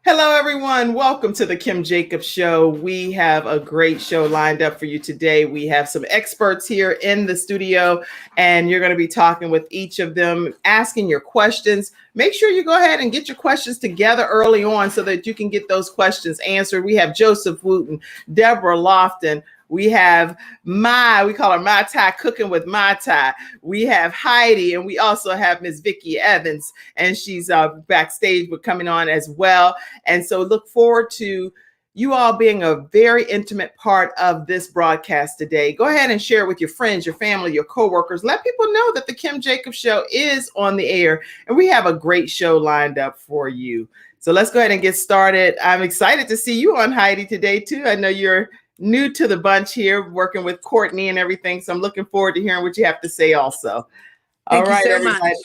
Hello, everyone. Welcome to the Kim Jacobs Show. We have a great show lined up for you today. We have some experts here in the studio, and you're going to be talking with each of them, asking your questions. Make sure you go ahead and get your questions together early on so that you can get those questions answered. We have Joseph Wooten, Deborah Lofton. We have we call her Mai Tai, Cooking with Mai Tai. We have Heidi, and we also have Miss Vickie Evans, and she's backstage, but coming on as well. And so look forward to you all being a very intimate part of this broadcast today. Go ahead and share it with your friends, your family, your coworkers. Let people know that the Kim Jacobs Show is on the air, and we have a great show lined up for you. So let's go ahead and get started. I'm excited to see you on, Heidi, today too. I know you're new to the bunch here, working with Courtney and everything. So I'm looking forward to hearing what you have to say also. Thank you so much.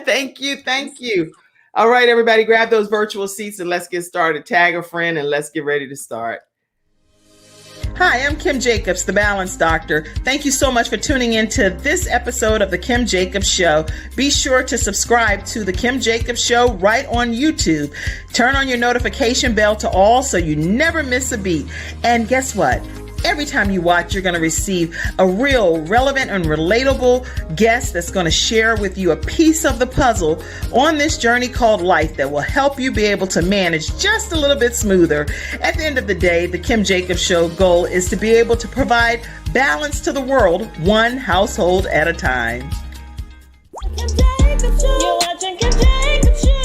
Thank you. Thank you. All right, everybody, grab those virtual seats and let's get started. Tag a friend and let's get ready to start. Hi, I'm Kim Jacobs, the Balance Doctor. Thank you so much for tuning in to this episode of the Kim Jacobs Show. Be sure to subscribe to the Kim Jacobs Show right on YouTube. Turn on your notification bell to all so you never miss a beat. And guess what? Every time you watch, you're going to receive a real relevant and relatable guest that's going to share with you a piece of the puzzle on this journey called life that will help you be able to manage just a little bit smoother. At the end of the day, the Kim Jacobs Show goal is to be able to provide balance to the world, one household at a time. Kim Jacobs Show. You're watching Kim Jacobs Show.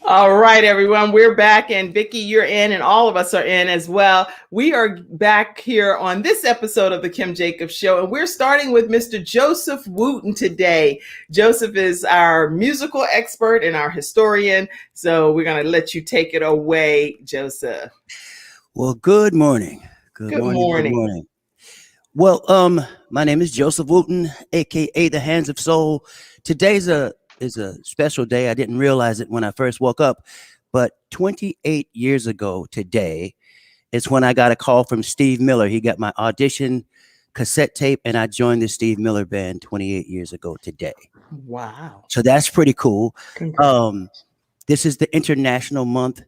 All right, everyone, we're back, and Vickie, you're in, and all of us are in as well. We are back here on this episode of the Kim Jacobs Show, and we're starting with Mr. Joseph Wooten today. Joseph is our musical expert and our historian, so we're going to let you take it away, Joseph. Well, good morning. Good morning. Well, my name is Joseph Wooten, aka the Hands of Soul. Today's is a special day. I didn't realize it when I first woke up, but 28 years ago today is when I got a call from Steve Miller. He got my audition cassette tape, and I joined the Steve Miller Band 28 years ago today. Wow. So that's pretty cool. This is the International Month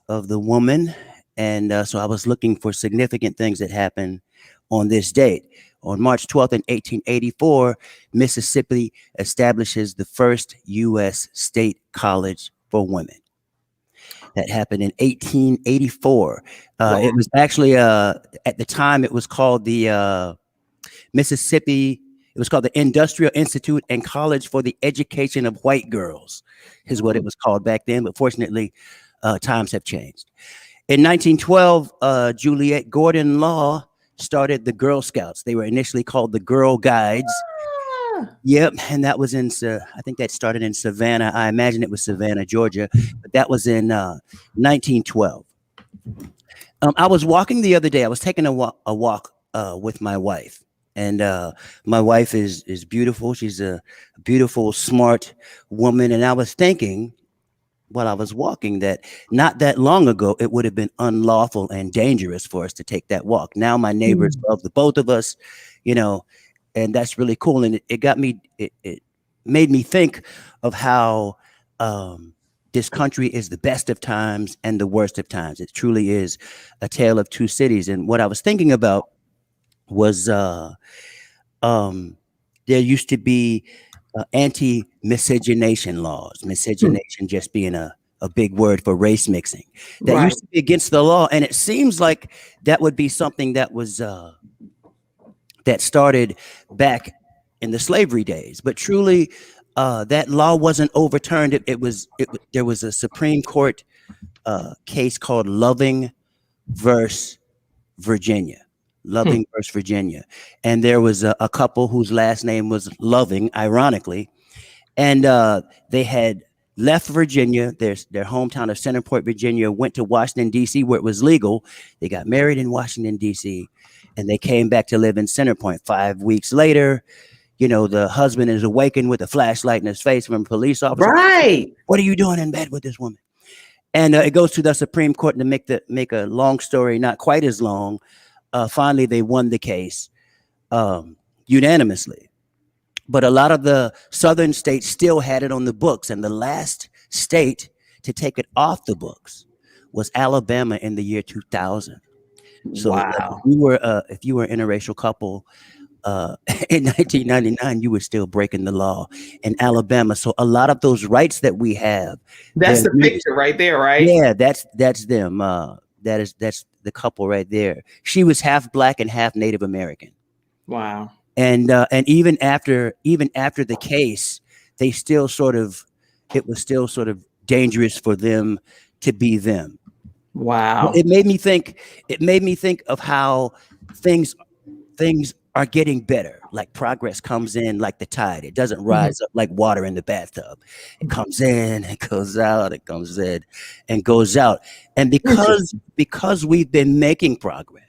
of the Woman, and so I was looking for significant things that happened on this date. On March 12th in 1884, Mississippi establishes the first U.S. state college for women. That happened in 1884. Wow. It was actually, at the time, it was called the Mississippi, it was called the Industrial Institute and College for the Education of White Girls, is what it was called back then. But fortunately, times have changed. In 1912, Juliette Gordon Law started the Girl Scouts. They were initially called the Girl Guides. Yep, and that was in, I think that started in Savannah. I imagine it was Savannah, Georgia, but that was in 1912. I was walking the other day. I was taking a walk with my wife, and my wife is beautiful. She's a beautiful, smart woman, and I was thinking, while I was walking, that not that long ago, it would have been unlawful and dangerous for us to take that walk. Now my neighbors love the both of us, you know, and that's really cool. And it got me, it made me think of how this country is the best of times and the worst of times. It truly is a tale of two cities. And what I was thinking about was there used to be anti-miscegenation laws, miscegenation just being a big word for race mixing. That used to be against the law. And it seems like that would be something that was that started back in the slavery days. But truly, that law wasn't overturned. There was a Supreme Court case called Loving versus Virginia. Loving versus Virginia. And there was a couple whose last name was Loving, ironically. And they had left Virginia, their hometown of Centerport, Virginia, went to Washington, D.C., where it was legal. They got married in Washington, D.C., and they came back to live in Centerpoint. 5 weeks later, you know, the husband is awakened with a flashlight in his face from a police officer. Right. What are you doing in bed with this woman? And it goes to the Supreme Court. And to make a long story not quite as long, finally they won the case unanimously. But a lot of the southern states still had it on the books, and the last state to take it off the books was Alabama in the year 2000. So Wow. if you were an interracial couple in 1999, you were still breaking the law in Alabama. So a lot of those rights that we have, that's the picture right there, right? Yeah, that's them. That's the couple right there. She was half Black and half Native American. Wow. And even after the case, they still it was still sort of dangerous for them to be them. Wow. It made me think of how things are getting better. Like progress comes in like the tide. It doesn't rise up like water in the bathtub. It comes in, it goes out, it comes in and goes out. And because we've been making progress,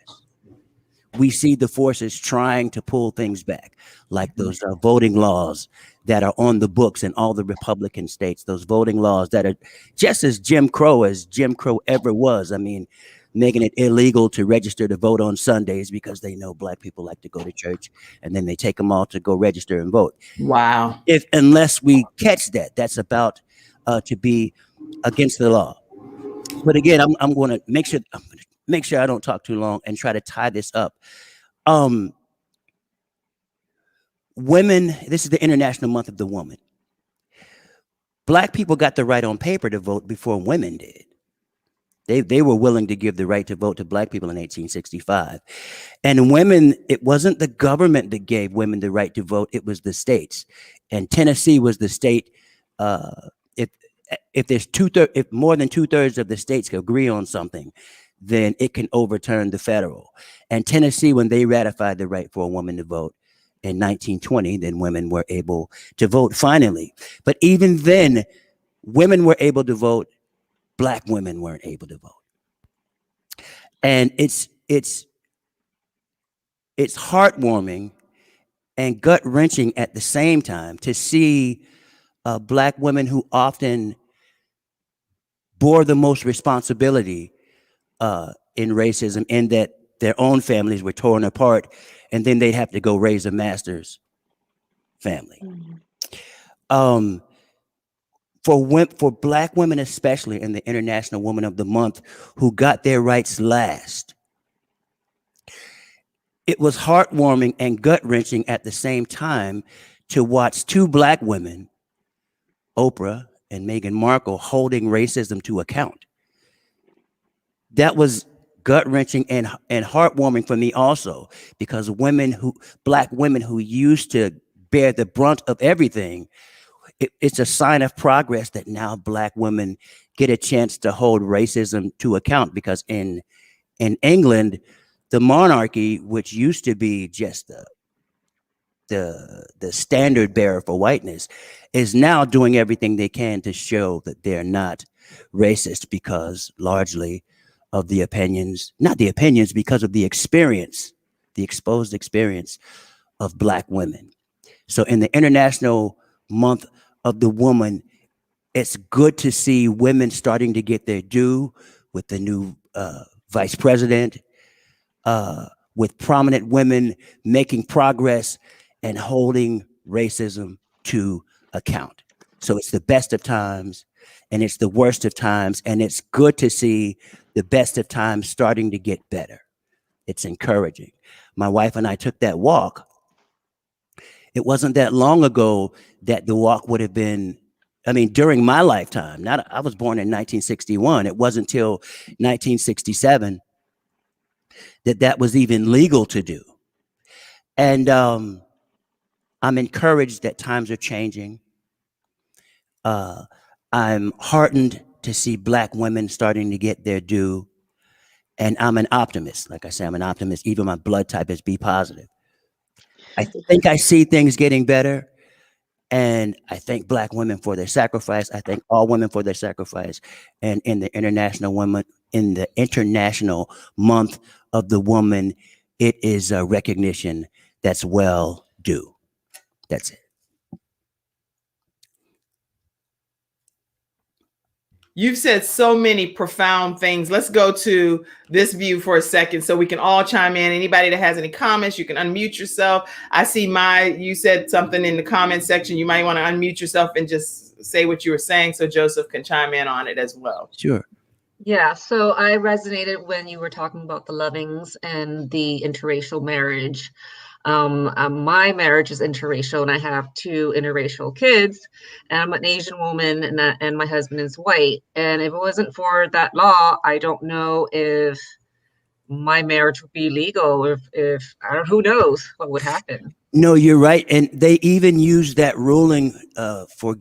we see the forces trying to pull things back, like those voting laws that are on the books in all the Republican states, those voting laws that are just as Jim Crow ever was. I mean, making it illegal to register to vote on Sundays because they know Black people like to go to church, and then they take them all to go register and vote. Wow. Unless we catch that, that's about to be against the law. But again, I'm going to make sure I don't talk too long and try to tie this up. Women, this is the International Month of the Woman. Black people got the right on paper to vote before women did. They were willing to give the right to vote to Black people in 1865. And women, it wasn't the government that gave women the right to vote, it was the states. And Tennessee was the state, if more than 2/3 of the states agree on something, then it can overturn the federal. And Tennessee, when they ratified the right for a woman to vote in 1920, then women were able to vote finally. But even then, women were able to vote, Black women weren't able to vote. And it's heartwarming and gut-wrenching at the same time to see Black women who often bore the most responsibility in racism, in that their own families were torn apart, and then they'd have to go raise a master's family. For Black women, especially in the International Woman of the Month, who got their rights last, it was heartwarming and gut-wrenching at the same time to watch two Black women, Oprah and Meghan Markle, holding racism to account. That was gut-wrenching and heartwarming for me also, because Black women who used to bear the brunt of everything, it's a sign of progress that now Black women get a chance to hold racism to account. Because in England, the monarchy, which used to be just the standard bearer for whiteness, is now doing everything they can to show that they're not racist, because largely of the opinions, not the opinions, because of the experience, the exposed experience of Black women. So in the International Month of the Woman, it's good to see women starting to get their due, with the new vice president, with prominent women making progress and holding racism to account. So it's the best of times and it's the worst of times, and it's good to see the best of times starting to get better. It's encouraging. My wife and I took that walk. It wasn't that long ago that the walk would have been, I mean, during my lifetime. I was born in 1961. It wasn't until 1967 that was even legal to do. And I'm encouraged that times are changing. I'm heartened to see Black women starting to get their due. And I'm an optimist. Like I say, I'm an optimist. Even my blood type is B positive. I think I see things getting better. And I thank Black women for their sacrifice. I thank all women for their sacrifice. And in the International Month of the Woman, it is a recognition that's well due. That's it. You've said so many profound things. Let's go to this view for a second so we can all chime in. Anybody that has any comments, you can unmute yourself. I see you said something in the comment section. You might want to unmute yourself and just say what you were saying so Joseph can chime in on it as well. Sure. Yeah, so I resonated when you were talking about the Lovings and the interracial marriage. My marriage is interracial, and I have 2 interracial kids. And I'm an Asian woman, and my husband is white. And if it wasn't for that law, I don't know if my marriage would be legal. If I don't, who knows what would happen. No, you're right, and they even use that ruling for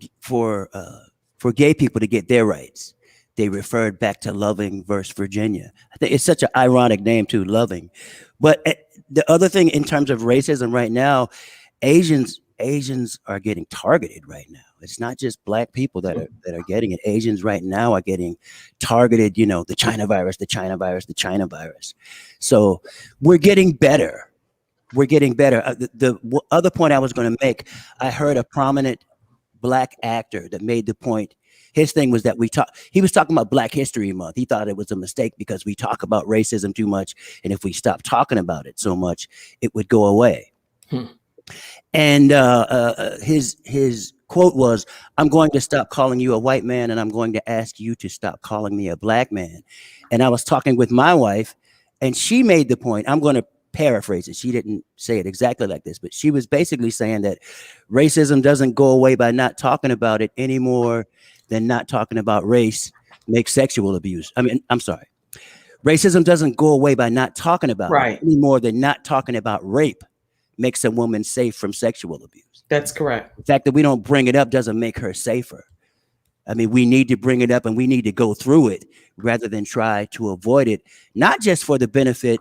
gay people to get their rights. They referred back to Loving versus Virginia. I think it's such an ironic name too, Loving. But the other thing in terms of racism right now, Asians are getting targeted right now. It's not just Black people that are getting it. Asians right now are getting targeted. You know, the China virus, the China virus, the China virus. So we're getting better. We're getting better. The other point I was going to make, I heard a prominent Black actor that made the point. His thing was that he was talking about Black History Month. He thought it was a mistake because we talk about racism too much. And if we stop talking about it so much, it would go away. And his quote was, "I'm going to stop calling you a white man, and I'm going to ask you to stop calling me a Black man." And I was talking with my wife, and she made the point. I'm going to paraphrase it. She didn't say it exactly like this, but she was basically saying that racism doesn't go away by not talking about it any more than not talking about race makes sexual abuse. I mean, I'm sorry. Racism doesn't go away by not talking about it any more than not talking about rape makes a woman safe from sexual abuse. That's correct. The fact that we don't bring it up doesn't make her safer. I mean, we need to bring it up and we need to go through it rather than try to avoid it, not just for the benefit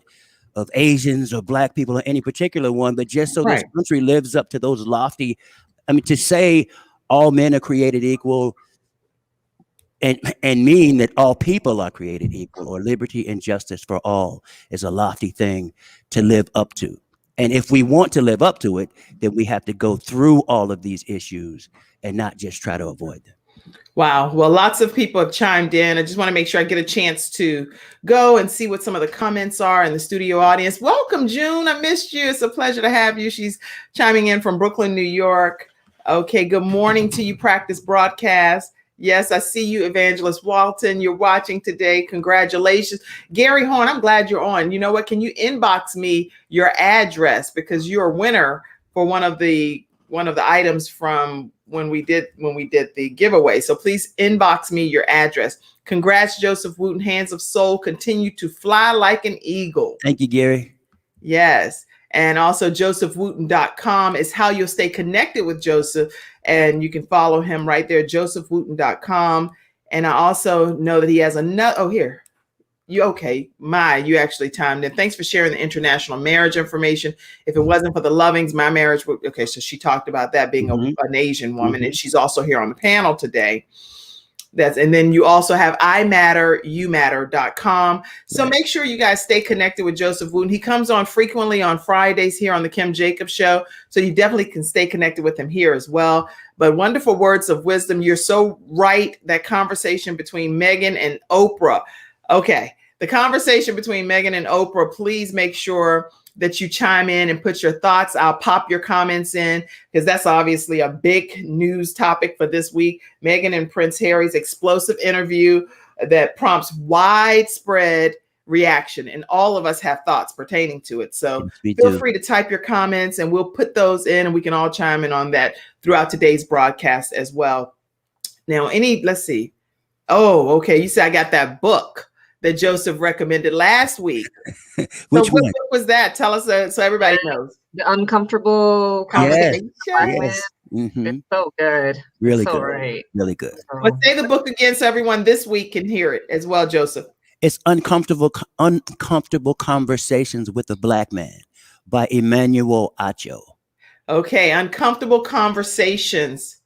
of Asians or Black people or any particular one, but just so this country lives up to those lofty, to say all men are created equal and mean that all people are created equal, or liberty and justice for all, is a lofty thing to live up to. And if we want to live up to it, then we have to go through all of these issues and not just try to avoid them. Wow. Well, lots of people have chimed in. I just want to make sure I get a chance to go and see what some of the comments are in the studio audience. Welcome, June. I missed you. It's a pleasure to have you. She's chiming in from Brooklyn, New York. Okay. Good morning to you, Practice Broadcast. Yes, I see you, Evangelist Walton. You're watching today. Congratulations. Gary Horn, I'm glad you're on. You know what? Can you inbox me your address, because you're a winner for one of the items from when we did the giveaway. So please inbox me your address. Congrats, Joseph Wooten. Hands of Soul continue to fly like an eagle. Thank you, Gary. Yes. And also josephwooten.com is how you'll stay connected with Joseph. And you can follow him right there, josephwooten.com. And I also know that he has another, you actually timed in. Thanks for sharing the international marriage information. If it wasn't for the Lovings, my marriage would, so she talked about that being an Asian woman, and she's also here on the panel today. And then you also have imatteryoumatter.com. So make sure you guys stay connected with Joseph Wooten. He comes on frequently on Fridays here on the Kim Jacobs Show. So you definitely can stay connected with him here as well. But wonderful words of wisdom. You're so right. That conversation between Meghan and Oprah. Okay. The conversation between Meghan and Oprah, please make sure that you chime in and put your thoughts. I'll pop your comments in, because that's obviously a big news topic for this week. Meghan and Prince Harry's explosive interview that prompts widespread reaction, and all of us have thoughts pertaining to it. So feel free to type your comments and we'll put those in, and we can all chime in on that throughout today's broadcast as well. Now, let's see. Oh, okay. You said I got that book that Joseph recommended last week. Which one? What was that? Tell us so everybody knows. The Uncomfortable Conversation. Yes. Mm-hmm. It's so good. Really so good. Right. Really good. But say the book again so everyone this week can hear it as well, Joseph. It's Uncomfortable Conversations with a Black Man by Emmanuel Acho. Okay, Uncomfortable Conversations.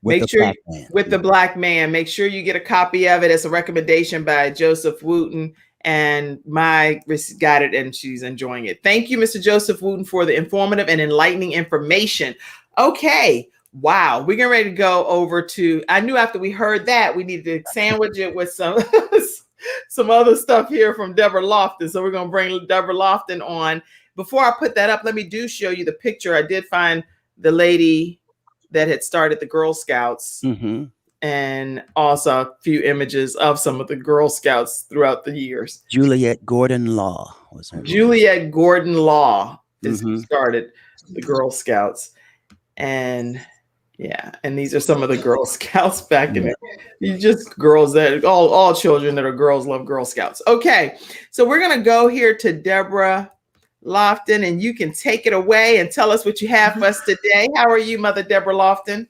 Make sure with the Black man. Make sure you get a copy of it. It's a recommendation by Joseph Wooten, and my got it, and she's enjoying it. Thank you, Mr. Joseph Wooten, for the informative and enlightening information. Okay, Wow, we're getting ready to go over to. I knew after we heard that we needed to sandwich it with some some other stuff here from Deborah Lofton. So we're gonna bring Deborah Lofton on. Before I put that up, let me show you the picture. I did find the lady that had started the Girl Scouts, and also a few images of some of the Girl Scouts throughout the years. Juliet Gordon Law was her name. Juliet Gordon Law is who started the Girl Scouts. And yeah, and these are some of the Girl Scouts back in the just girls that all children that are girls love Girl Scouts. Okay, so we're gonna go here to Deborah Lofton, and you can take it away and tell us what you have for us today. How are you, Mother Deborah Lofton?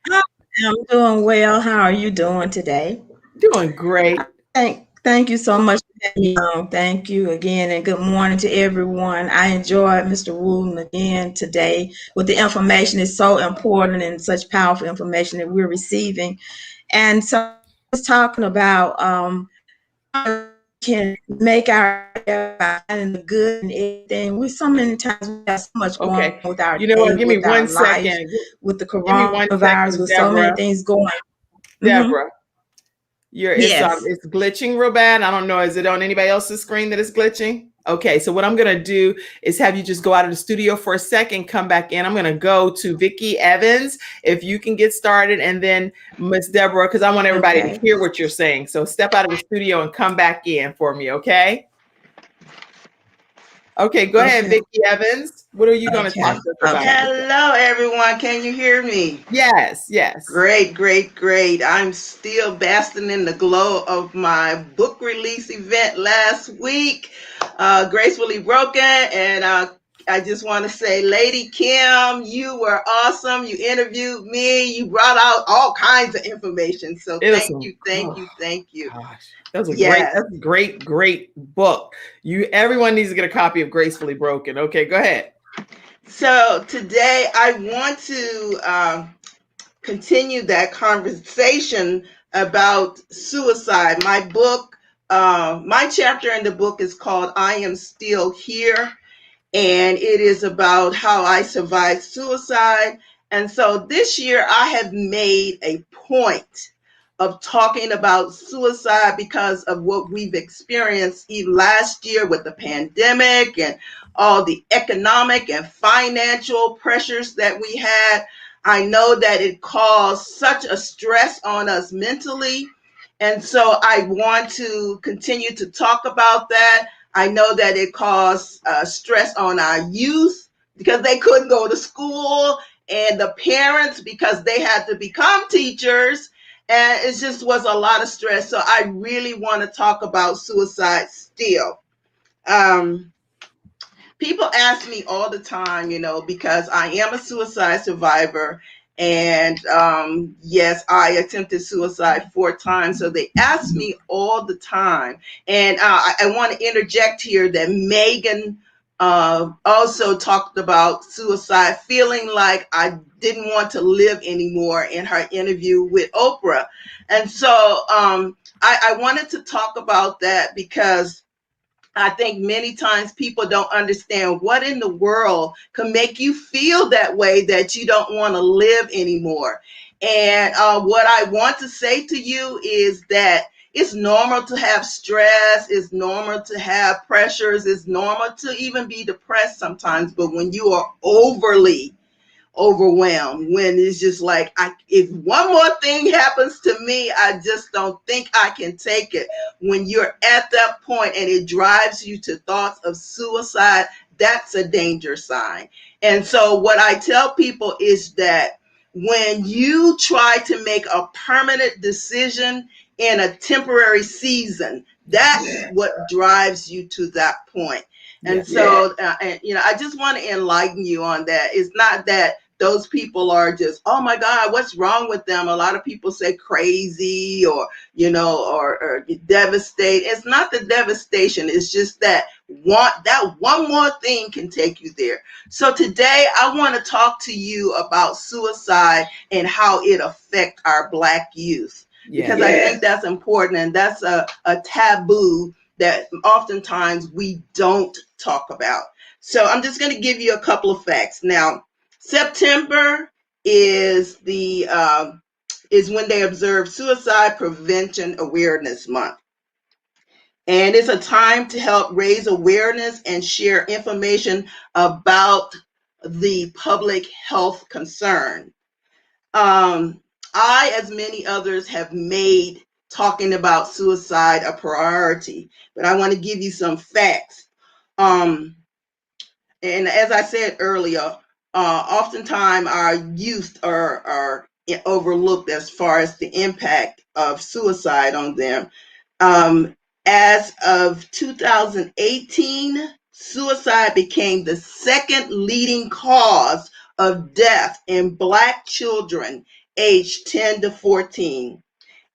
I'm doing well. How are you doing today? Doing great. Thank you so much for having me on. Thank you again, and good morning to everyone. I enjoyed Mr. Wooten again today with the information. It's so important and such powerful information that we're receiving. And so I was talking about how we can make our and the good and everything. We so many times we have so much going on with our You know what? day, Give me with our 1 life, second. with the Give me 1 coronavirus, second, with so many Deborah. things going. Deborah, Yes. it's glitching real bad. I don't know. Is it on anybody else's screen that it's glitching? Okay, so what I'm gonna do is have you just go out of the studio for a second, come back in. I'm gonna go to Vickie Evans, if you can get started, and then Miss Deborah, because I want everybody to hear what you're saying. So step out of the studio and come back in for me, okay? Okay, go ahead, Vickie Evans. What are you going to talk to us about? Hello, everyone. Can you hear me? Yes, yes. Great, great, great. I'm still basking in the glow of my book release event last week, Gracefully Broken. And I just want to say, Lady Kim, you were awesome. You interviewed me. You brought out all kinds of information. So thank you. Gosh, that was a great book. Everyone needs to get a copy of Gracefully Broken. Okay, go ahead. So today I want to continue that conversation about suicide. My book, my chapter in the book is called I Am Still Here. And it is about how I survived suicide. And so this year I have made a point of talking about suicide because of what we've experienced even last year with the pandemic and all the economic and financial pressures that we had. I know that it caused such a stress on us mentally. And so I want to continue to talk about that. I know that it caused stress on our youth because they couldn't go to school, and the parents because they had to become teachers, and it just was a lot of stress. So I really want to talk about suicide still. People ask me all the time, because I am a suicide survivor. And yes, I attempted suicide 4 times. So they ask me all the time. And I want to interject here that Megan also talked about suicide, feeling like I didn't want to live anymore in her interview with Oprah. And so I wanted to talk about that because I think many times people don't understand what in the world can make you feel that way, that you don't want to live anymore. And what I want to say to you is that it's normal to have stress. It's normal to have pressures. It's normal to even be depressed sometimes. But when you are overly overwhelmed, when it's just like, if one more thing happens to me, I just don't think I can take it. When you're at that point and it drives you to thoughts of suicide, that's a danger sign. And so what I tell people is that when you try to make a permanent decision in a temporary season, that's what drives you to that point. And so, I just want to enlighten you on that. It's not that those people are just, oh my God, what's wrong with them? A lot of people say crazy or devastated. It's not the devastation. It's just that one more thing can take you there. So today I want to talk to you about suicide and how it affects our Black youth. Because I think that's important, and that's a taboo that oftentimes we don't talk about. So I'm just going to give you a couple of facts. Now, September is is when they observe Suicide Prevention Awareness Month. And it's a time to help raise awareness and share information about the public health concern. I, as many others, have made talking about suicide a priority, but I want to give you some facts. And as I said earlier, oftentimes our youth are overlooked as far as the impact of suicide on them. As of 2018, suicide became the second leading cause of death in Black children aged 10 to 14,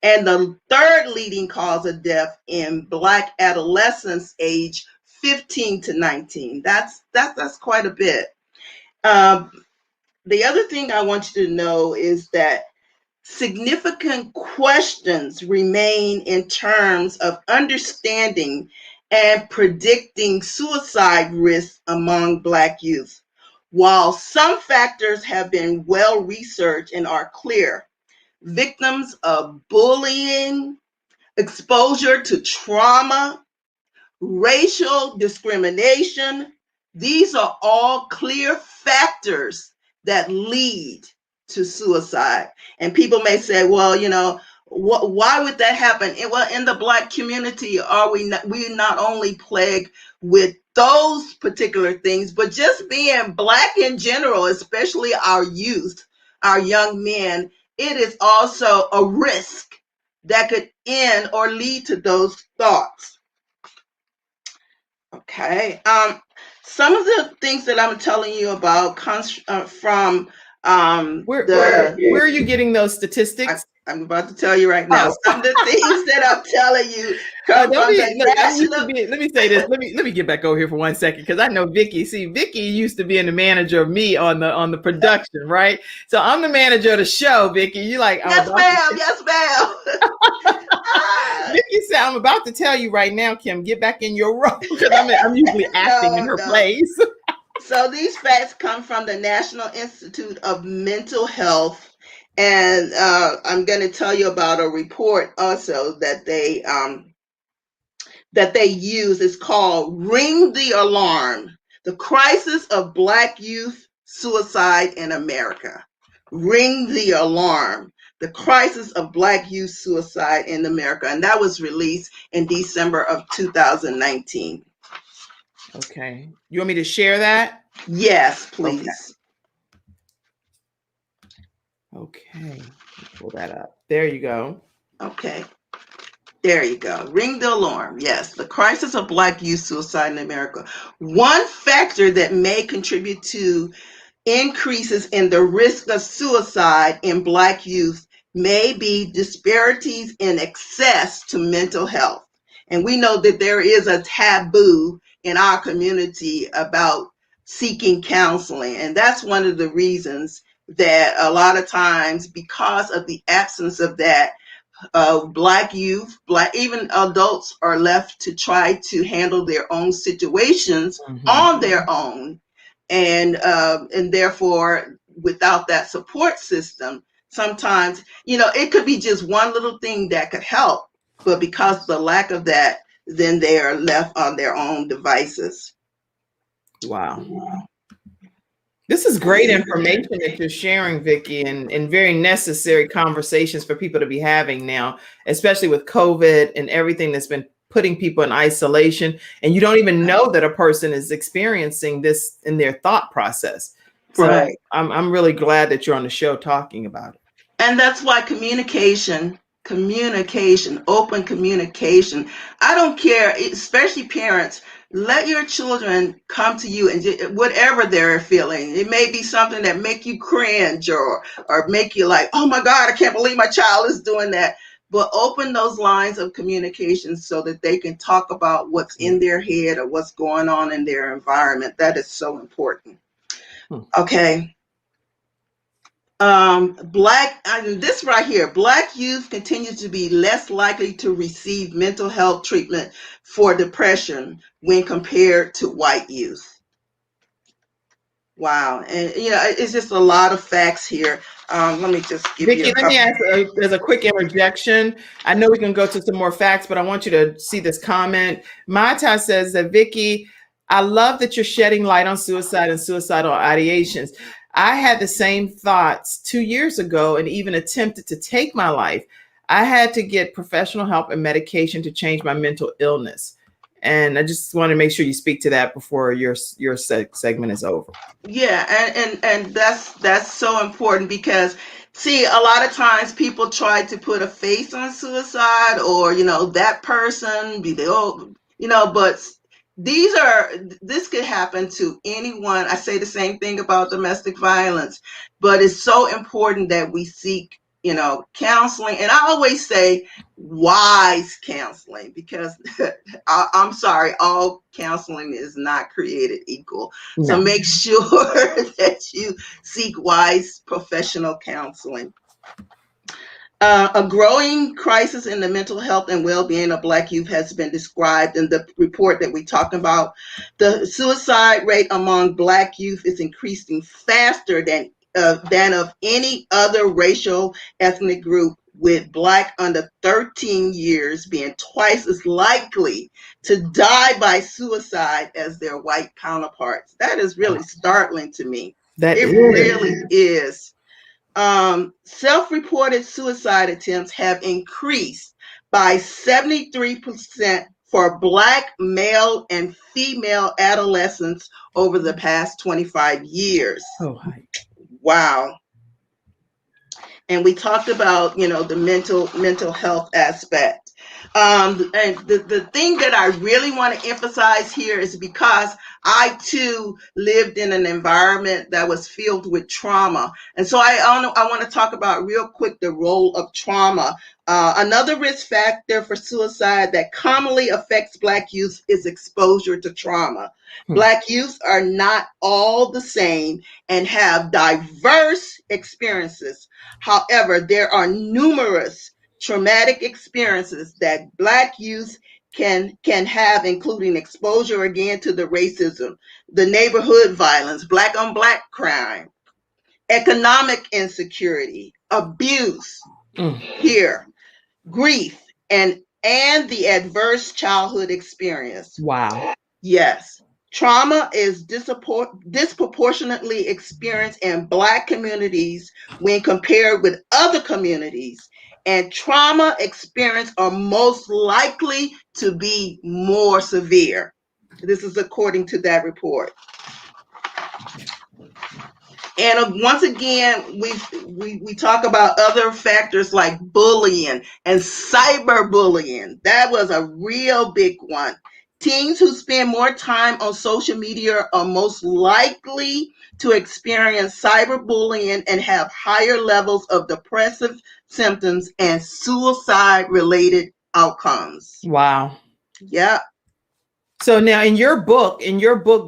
and the third leading cause of death in Black adolescents aged 15 to 19. That's quite a bit. The other thing I want you to know is that significant questions remain in terms of understanding and predicting suicide risk among Black youth. While some factors have been well researched and are clear, victims of bullying, exposure to trauma, racial discrimination, these are all clear factors that lead to suicide. And people may say, well, why would that happen? Well, in the Black community, we not only plagued with those particular things, but just being Black in general, especially our youth, our young men, it is also a risk that could end or lead to those thoughts. Okay. Some of the things that I'm telling you about comes from where are you getting those statistics? I'm about to tell you right now. Oh. Some of the things that I'm telling you come from the national. Let me say this. Let me get back over here for 1 second, because I know Vickie. See, Vickie used to be the manager of me on the production, right? So I'm the manager of the show, Vickie. You like? Yes, ma'am. Yes, ma'am. Vickie said, "I'm about to tell you right now, Kim. Get back in your role, because I'm usually acting in her place." So these facts come from the National Institute of Mental Health. And I'm going to tell you about a report also that they use. It's called Ring the Alarm: The Crisis of Black Youth Suicide in America. Ring the Alarm: The Crisis of Black Youth Suicide in America. And that was released in December of 2019. Okay. You want me to share that? Yes, please. Okay. Pull that up. There you go. Okay. There you go. Ring the alarm. Yes, the crisis of Black youth suicide in America. One factor that may contribute to increases in the risk of suicide in Black youth may be disparities in access to mental health. And we know that there is a taboo in our community about seeking counseling. And that's one of the reasons that a lot of times, because of the absence of that, Black youth, even adults, are left to try to handle their own situations on their own. And therefore, without that support system, sometimes, it could be just one little thing that could help. But because of the lack of that, then they are left on their own devices. Wow. This is great information that you're sharing, Vickie, and very necessary conversations for people to be having now, especially with COVID and everything that's been putting people in isolation. And you don't even know that a person is experiencing this in their thought process. So right. I'm really glad that you're on the show talking about it. And that's why communication, open communication. I don't care, especially parents. Let your children come to you and whatever they're feeling. It may be something that make you cringe or make you like, oh my God, I can't believe my child is doing that. But open those lines of communication so that they can talk about what's in their head or what's going on in their environment. That is so important. Okay. This right here, Black youth continue to be less likely to receive mental health treatment for depression when compared to white youth. Wow. And, it's just a lot of facts here. Let me just give you Vickie, a let me couple. ask as a quick interjection. I know we can go to some more facts, but I want you to see this comment. Mata says that, Vickie, I love that you're shedding light on suicide and suicidal ideations. I had the same thoughts 2 years ago and even attempted to take my life. I had to get professional help and medication to change my mental illness. And I just want to make sure you speak to that before your segment is over. Yeah, and that's so important because see, a lot of times people try to put a face on suicide or that person be the old, but this could happen to anyone. I say the same thing about domestic violence, but it's so important that we seek counseling, and I always say wise counseling because I'm sorry, all counseling is not created equal. So No. make sure that you seek wise professional counseling. A growing crisis in the mental health and well-being of Black youth has been described in the report that we talked about. The suicide rate among Black youth is increasing faster than of any other racial ethnic group, with Black under 13 years being twice as likely to die by suicide as their white counterparts. That is really startling to me. That It is. really is. Self-reported suicide attempts have increased by 73% for Black male and female adolescents over the past 25 years. Oh, hi. Wow. And we talked about, the mental health aspect. And the thing that I really want to emphasize here is because I too lived in an environment that was filled with trauma. And so I want to talk about real quick the role of trauma. Another risk factor for suicide that commonly affects Black youth is exposure to trauma. Black youth are not all the same and have diverse experiences. However, there are numerous traumatic experiences that Black youth can have, including exposure again to the racism, the neighborhood violence, Black on Black crime, economic insecurity, abuse, here, grief, and the adverse childhood experience. Wow. Yes. Trauma is disproportionately experienced in Black communities when compared with other communities, and trauma experience are most likely to be more severe. This is according to that report. And once again, we talk about other factors like bullying and cyberbullying. That was a real big one. Teens who spend more time on social media are most likely to experience cyberbullying and have higher levels of depressive symptoms and suicide-related outcomes. Wow. Yeah. So now in your book,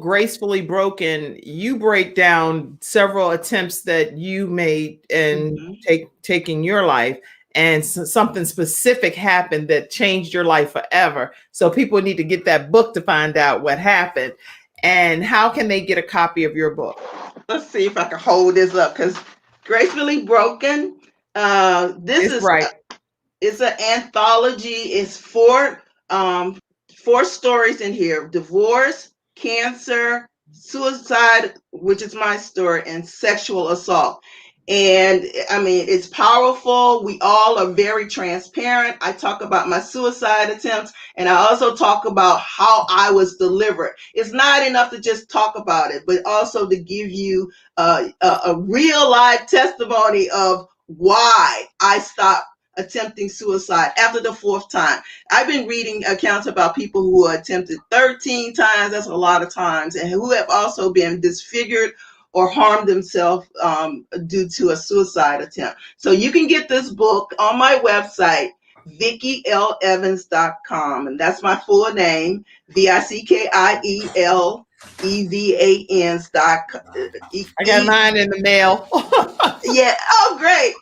Gracefully Broken, you break down several attempts that you made in taking your life, and something specific happened that changed your life forever. So people need to get that book to find out what happened. And how can they get a copy of your book? Let's see if I can hold this up, because Gracefully Broken, it's an anthology. It's four stories in here: divorce, cancer, suicide, which is my story, and sexual assault. And I mean, it's powerful. We all are very transparent. I talk about my suicide attempts, and I also talk about how I was delivered. It's not enough to just talk about it, but also to give you a real life testimony of why I stopped attempting suicide after the fourth time. I've been reading accounts about people who attempted 13 times, that's a lot of times, and who have also been disfigured or harmed themselves due to a suicide attempt. So you can get this book on my website, VickieLEvans.com, and that's my full name, VickieLEvans.com. I got mine in the mail. Yeah. Oh, great.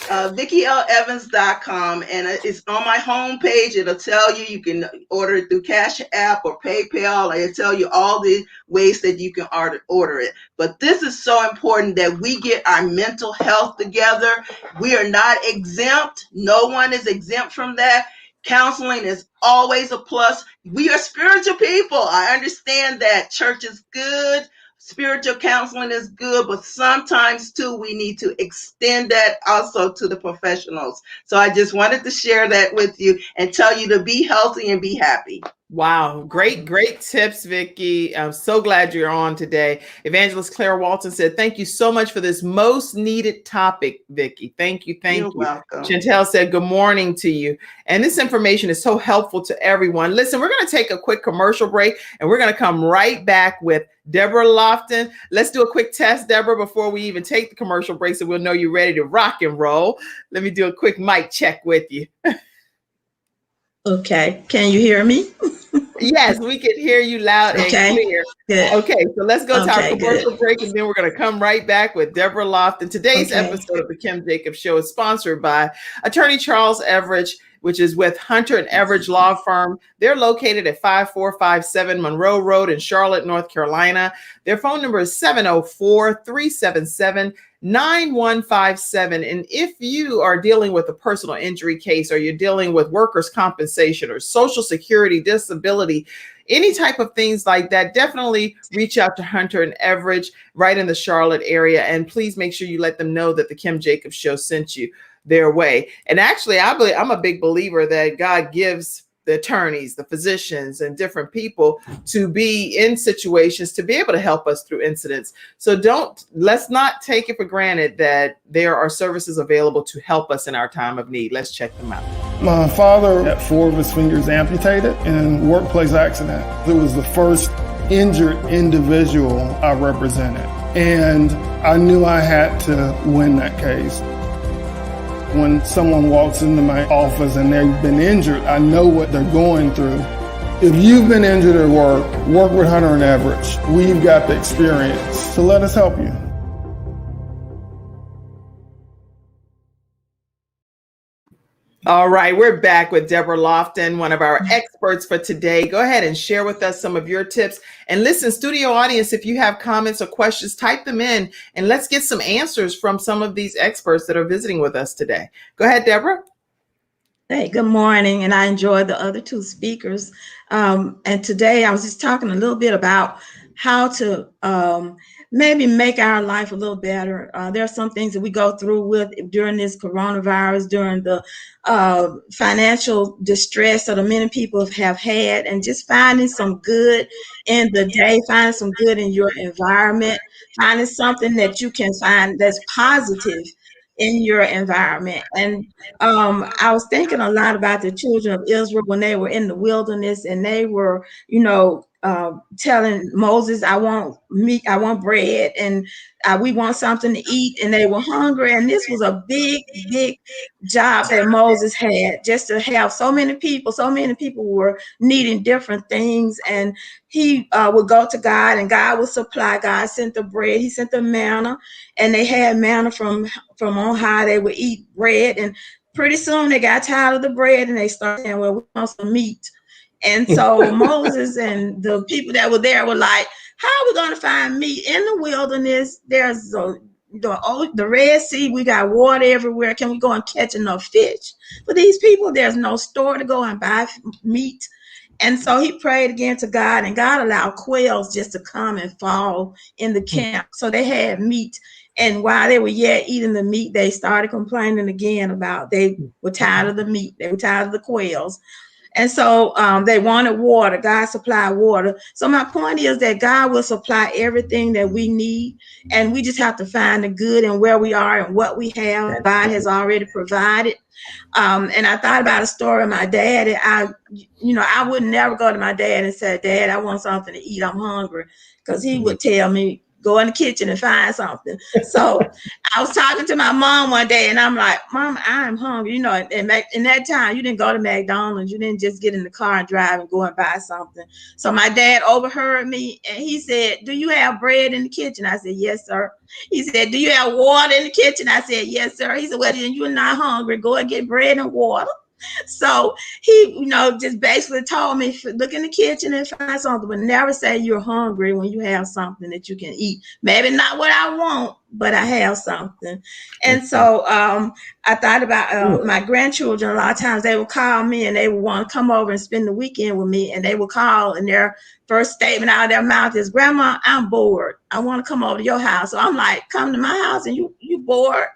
VickieLEvans.com, and it's on my homepage. It'll tell you can order it through Cash App or PayPal. It'll tell you all the ways that you can order it. But this is so important that we get our mental health together. We are not exempt. No one is exempt from that. Counseling is always a plus. We are spiritual people. I understand that church is good. Spiritual counseling is good, but sometimes too, we need to extend that also to the professionals. So I just wanted to share that with you and tell you to be healthy and be happy. Wow. Great tips, Vickie. I'm so glad you're on today. Evangelist Claire Walton said, thank you so much for this most needed topic, Vickie. Thank you. You're welcome. Chantel said, good morning to you. And this information is so helpful to everyone. Listen, we're going to take a quick commercial break and we're going to come right back with Deborah Lofton. Let's do a quick test, Deborah, before we even take the commercial break so we'll know you're ready to rock and roll. Let me do a quick mic check with you. Okay. Can you hear me? Yes, we can hear you loud and clear. Good. Okay, so let's go to our commercial good. break, and then we're going to come right back with Deborah Lofton. Today's episode of the Kim Jacobs Show is sponsored by Attorney Charles Everidge, which is with Hunter and Everidge Law Firm. They're located at 5457 Monroe Road in Charlotte, North Carolina. Their phone number is 704-377-9157. And if you are dealing with a personal injury case, or you're dealing with workers' compensation or Social Security, disability, any type of things like that, definitely reach out to Hunter and Everidge right in the Charlotte area. And please make sure you let them know that the Kim Jacobs Show sent you their way. And actually, I'm a big believer that God gives the attorneys, the physicians, and different people to be in situations to be able to help us through incidents. So let's not take it for granted that there are services available to help us in our time of need. Let's check them out. My father had 4 of his fingers amputated in a workplace accident. It was the first injured individual I represented, and I knew I had to win that case. When someone walks into my office and they've been injured, I know what they're going through. If you've been injured at work with Hunter and Everidge. We've got the experience, so let us help you. All right, we're back with Deborah Lofton, one of our experts for today. Go ahead and share with us some of your tips. And listen, studio audience, if you have comments or questions, type them in and let's get some answers from some of these experts that are visiting with us today. Go ahead, Deborah. Hey, good morning. And I enjoyed the other 2 speakers. And today I was just talking a little bit about how to maybe make our life a little better. There are some things that we go through with during this coronavirus, during the financial distress that many people have had, and just finding some good in the day, finding some good in your environment, finding something that you can find that's positive in your environment. And I was thinking a lot about the children of Israel when they were in the wilderness, and they were, telling Moses, I want meat, I want bread, and we want something to eat. And they were hungry. And this was a big job that Moses had, just to have so many people were needing different things. And he would go to God, and God would supply. God sent the bread, he sent the manna, and they had manna from on high. They would eat bread, and pretty soon they got tired of the bread and they started saying, well, we want some meat. And so Moses and the people that were there were like, how are we going to find meat in the wilderness? There's the Red Sea, we got water everywhere. Can we go and catch enough fish? For these people, there's no store to go and buy meat. And so he prayed again to God, and God allowed quails just to come and fall in the camp. So they had meat. And while they were yet eating the meat, they started complaining again about they were tired of the meat. They were tired of the quails. And so they wanted water. God supplied water. So my point is that God will supply everything that we need. And we just have to find the good in where we are and what we have. God has already provided. And I thought about a story of my dad. And I would never go to my dad and say, Dad, I want something to eat. I'm hungry. Because he would tell me, go in the kitchen and find something. So I was talking to my mom one day, and I'm like, Mom, I'm hungry. You know, and in that time, you didn't go to McDonald's. You didn't just get in the car and drive and go and buy something. So my dad overheard me, and he said, do you have bread in the kitchen? I said, yes, sir. He said, do you have water in the kitchen? I said, yes, sir. He said, well, then you're not hungry. Go and get bread and water. So he, you know, just basically told me, look in the kitchen and find something, but never say you're hungry when you have something that you can eat. Maybe not what I want, but I have something. And so I thought about my grandchildren. A lot of times they would call me and they would want to come over and spend the weekend with me. And they would call, and their first statement out of their mouth is, Grandma, I'm bored. I want to come over to your house. So I'm like, come to my house and you bored?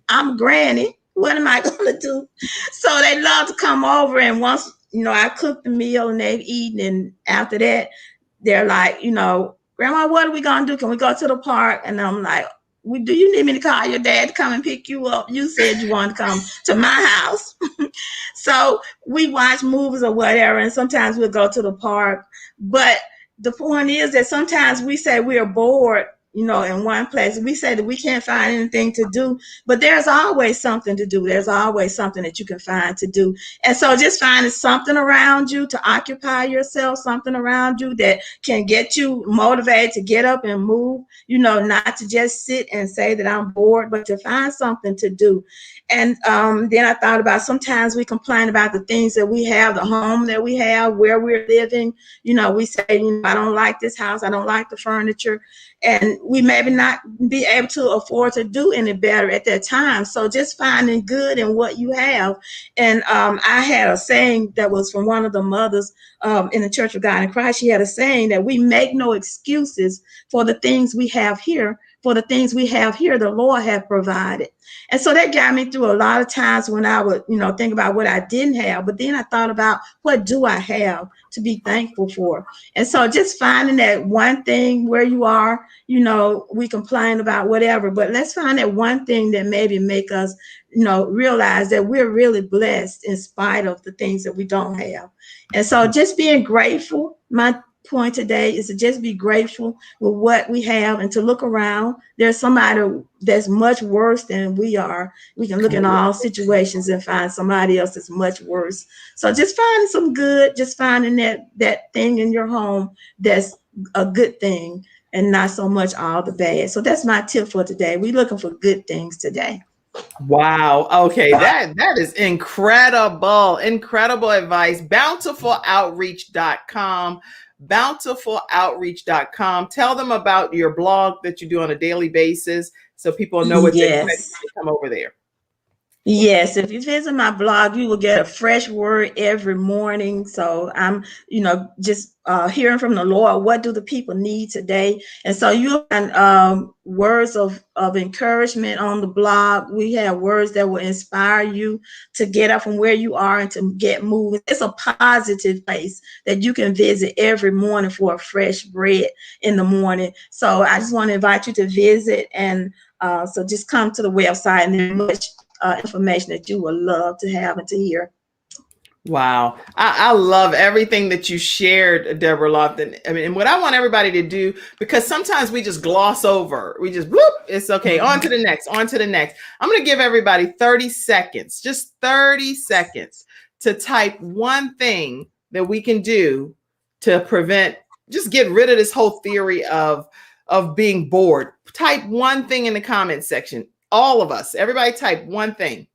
I'm granny. What am I going to do? So they love to come over, and once, you know, I cook the meal and they've eaten, and after that, they're like, you know, Grandma, what are we going to do? Can we go to the park? And I'm like, do you need me to call your dad to come and pick you up? You said you wanted to come to my house. So we watch movies or whatever, and sometimes we'll go to the park. But the point is that sometimes we say we are bored, you know, in one place. We say that we can't find anything to do, but there's always something to do. There's always something that you can find to do. And so just finding something around you to occupy yourself, something around you that can get you motivated to get up and move, you know, not to just sit and say that I'm bored, but to find something to do. And then I thought about, sometimes we complain about the things that we have, the home that we have, where we're living. You know, we say, you know, I don't like this house. I don't like the furniture. And we maybe not be able to afford to do any better at that time. So just finding good in what you have. And I had a saying that was from one of the mothers in the Church of God in Christ. She had a saying that we make no excuses for the things we have here. For the things we have here, the Lord has provided. And so that got me through a lot of times when I would, you know, think about what I didn't have. But then I thought about, what do I have to be thankful for? And so just finding that one thing where you are, you know, we complain about whatever, but let's find that one thing that maybe make us, you know, realize that we're really blessed in spite of the things that we don't have. And so just being grateful. My point today is to just be grateful with what we have and to look around. There's somebody that's much worse than we are. We can look in all situations and find somebody else that's much worse. So just finding some good, just finding that thing in your home that's a good thing and not so much all the bad. So that's my tip for today. We're looking for good things today. Wow. Okay. That is incredible. Incredible advice. BountifulOutreach.com. BountifulOutreach.com. Tell them about your blog that you do on a daily basis so people know what to expect when they come over there. Yes, if you visit my blog, you will get a fresh word every morning. So I'm, you know, just hearing from the Lord, what do the people need today? And so you'll find words of encouragement on the blog. We have words that will inspire you to get up from where you are and to get moving. It's a positive place that you can visit every morning for a fresh bread in the morning. So I just want to invite you to visit, and so just come to the website, and there's much information that you would love to have and to hear. Wow. I love everything that you shared, Deborah Lofton. I mean, and what I want everybody to do, because sometimes we just gloss over, we just, whoop, it's okay. On to the next, on to the next. I'm going to give everybody 30 seconds, just 30 seconds to type one thing that we can do to prevent, just get rid of this whole theory of being bored. Type one thing in the comment section. All of us, everybody type one thing.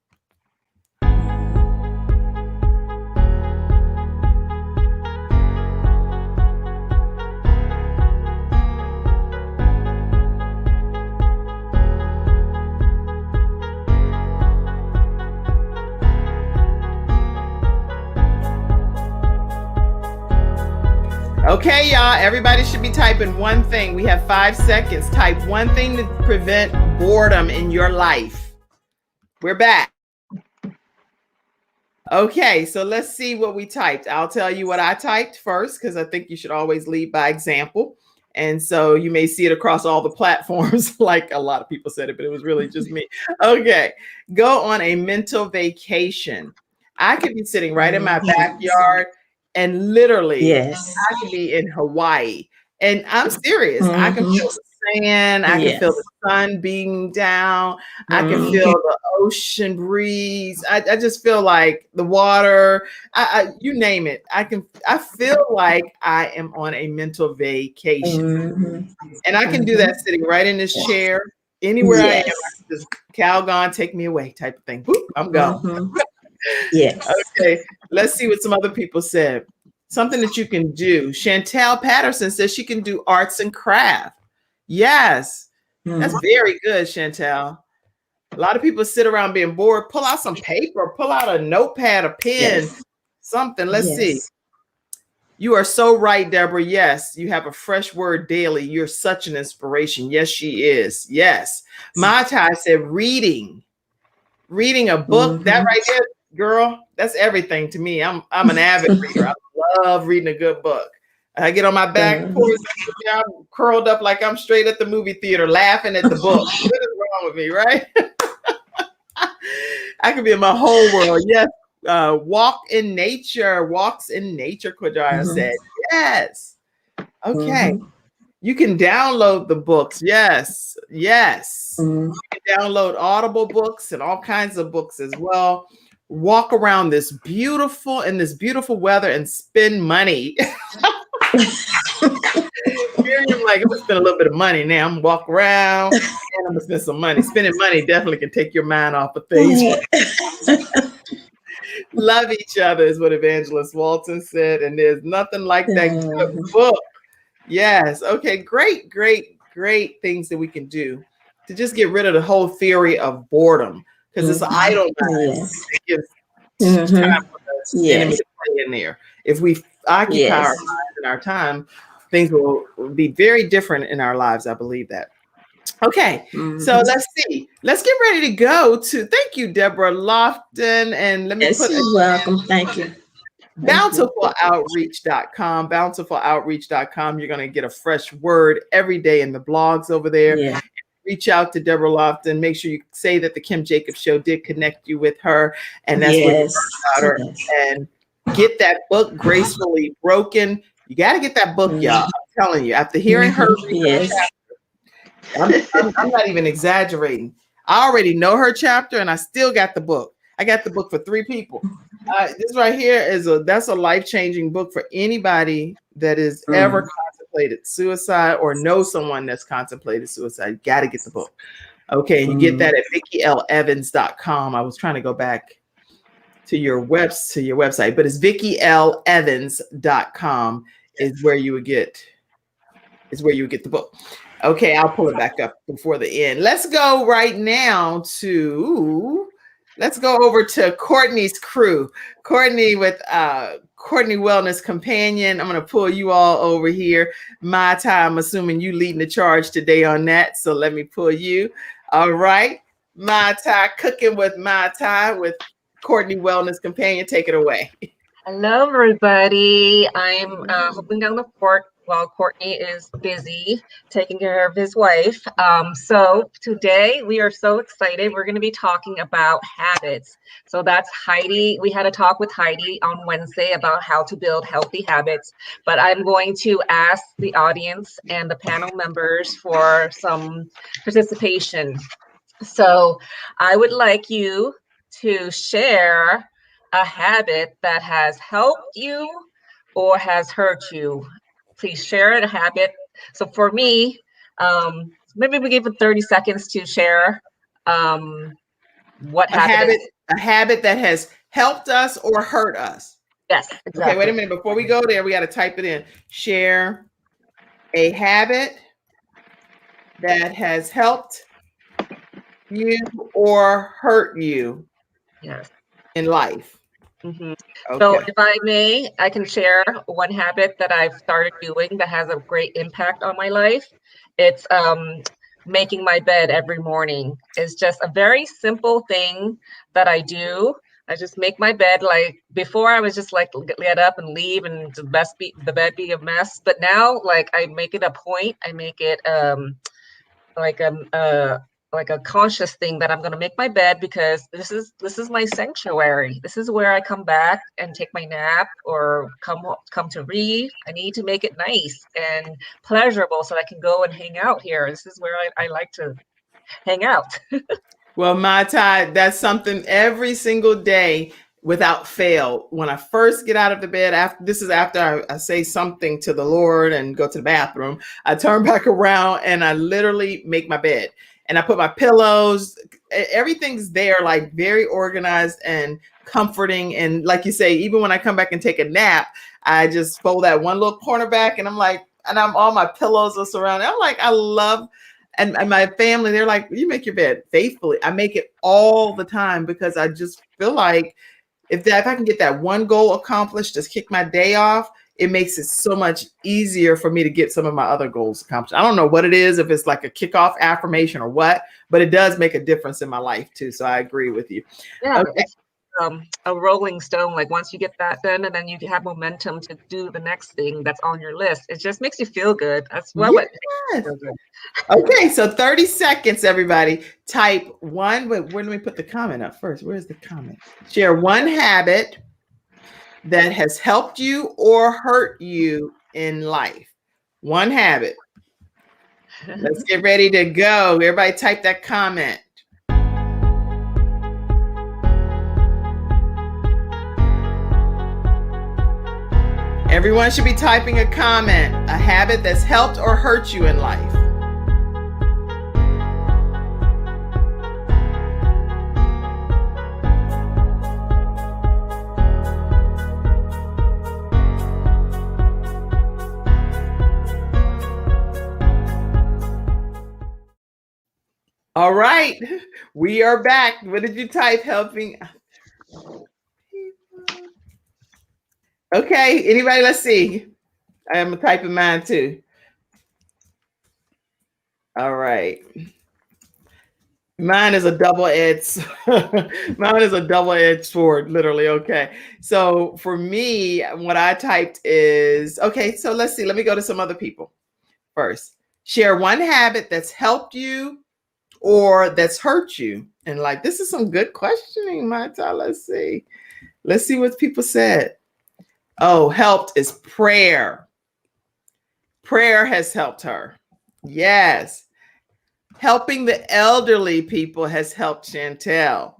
Okay, y'all, everybody should be typing one thing. We have 5 seconds. Type one thing to prevent boredom in your life. We're back. Okay, so let's see what we typed. I'll tell you what I typed first, because I think you should always lead by example. And so you may see it across all the platforms, like a lot of people said it, but it was really just me. Okay, go on a mental vacation. I could be sitting right in my backyard, and literally, I could be in Hawaii. And I'm serious. I can feel the saying? I can feel Yes. the sun beating down. I can Mhm. feel the ocean breeze. I just feel like the water. You name it. I feel like I am on a mental vacation. Mhm. And I can do Mhm. that sitting right in this chair. Anywhere I am, I Yes. can just Calgon, take me away type of thing. Whoop, I'm gone. Mhm. Yes. Okay, let's see what some other people said. Something that you can do. Chantel Patterson says she can do arts and craft. Yes, that's Mhm. very good, Chantel. A lot of people sit around being bored. Pull out some paper, pull out a notepad, a pen, Yes. something. Let's see. Yes. You are so right, Deborah. Yes, you have a fresh word daily. You're such an inspiration. Yes, she is. Yes. Mata said reading. Reading a book, that Mhm. right there, girl, that's everything to me. I'm an avid reader. I love reading a good book. I get on my back porch, I'm curled up like I'm straight at the movie theater laughing at the book. What is wrong with me, right? I could be in my whole world. Yes. Walk in nature. Walks in nature, Quadria Mhm. said. Yes. Okay. Mhm. You can download the books. Yes. Yes. Mhm. You can download Audible books and all kinds of books as well. Walk around this beautiful weather and spend money. Miriam, like, I'm gonna spend a little bit of money now. I'm gonna walk around and I'm gonna spend some money. Spending money definitely can take your mind off of things. Love each other is what Evangelist Walton said, and there's nothing like that good Mhm. book. Yes. Okay. Great, great, great things that we can do to just get rid of the whole theory of boredom, because it's an idle mind. Yes. It gives time Mhm. for the enemy Yes. to play in there. If we occupy our Yes. minds and our time, things will be very different in our lives. I believe that. Okay, so Mhm. let's see. Let's get ready to go to, thank you, Deborah Lofton. And let me Yes, put you're welcome. Thank you. Thank you. bountifuloutreach.com. Bountifuloutreach.com. You're going to get a fresh word every day in the blogs over there. Yeah. Reach out to Deborah Lofton. Make sure you say that the Kim Jacobs Show did connect you with her, and that's what you Yes. heard about her. Yes. And get that book, Gracefully Broken. You got to get that book, y'all. I'm telling you. After hearing her Mhm. read her Yes. chapter, I'm not even exaggerating. I already know her chapter, and I still got the book. I got the book for 3 people. This right here that's a life-changing book for anybody that has ever contemplated suicide or knows someone that's contemplated suicide. You got to get the book. Okay, and you get that at VickieLEvans.com. I was trying to go back to your website, but it's VickieLEvans.com is where you would get the book. Okay, I'll pull it back up before the end. Let's go right now let's go over to Courtney's crew. Courtney with Courtney Wellness Companion. I'm going to pull you all over here. Mata, I'm assuming you leading the charge today on that. So let me pull you. All right. Mata, cooking with Mata with Courtney Wellness Companion. Take it away. Hello, everybody. I'm holding down the fort while Courtney is busy taking care of his wife. So today we are so excited. We're going to be talking about habits. So that's Heidi. We had a talk with Heidi on Wednesday about how to build healthy habits, but I'm going to ask the audience and the panel members for some participation. So I would like you to share a habit that has helped you or has hurt you. Please share a habit. So for me, maybe we give it 30 seconds to share what habit is. A habit that has helped us or hurt us. Yes, Okay, wait a exactly. minute. Before we go there, we got to type it in. Share a habit that has helped you or hurt you Yes. in life. Mhm. Okay. So if I may, I can share one habit that I've started doing that has a great impact on my life. It's making my bed every morning. It's just a very simple thing that I do. I just make my bed. Like before, I was just like get up and leave, and the bed be a mess. But now, like I make it a point. I make it like like a conscious thing that I'm going to make my bed because this is my sanctuary. This is where I come back and take my nap or come to read. I need to make it nice and pleasurable so I can go and hang out here. This is where I like to hang out. Well, my Ty, that's something every single day without fail. When I first get out of the bed, after I say something to the Lord and go to the bathroom, I turn back around and I literally make my bed. And I put my pillows, everything's there, like very organized and comforting. And like you say, even when I come back and take a nap, I just fold that one little corner back and I'm all my pillows are surrounded. I'm like, I love. And my family, they're like, you make your bed faithfully. I make it all the time because I just feel like if I can get that one goal accomplished, just kick my day off, it makes it so much easier for me to get some of my other goals accomplished. I don't know what it is, if it's like a kickoff affirmation or what, but it does make a difference in my life too. So I agree with you. Yeah, Okay. it's a rolling stone. Like once you get that done, and then you have momentum to do the next thing that's on your list. It just makes you feel good. That's what makes you feel good. Okay, so 30 seconds, everybody. Type one. Wait, where do we put the comment up first? Where's the comment? Share one habit that has helped you or hurt you in life. One habit. Let's get ready to go. Everybody type that comment. Everyone should be typing a comment, a habit that's helped or hurt you in life. All right, we are back. What did you type? Helping. Okay, anybody? Let's see. I am typing mine too. All right. Mine is a double-edged sword, literally. Okay. So for me, what I typed is, okay, so let's see. Let me go to some other people first. Share one habit that's helped you or that's hurt you in life. This is some good questioning, Mata. Let's see. Let's see what people said. Oh, helped is prayer. Prayer has helped her. Yes. Helping the elderly people has helped Chantel.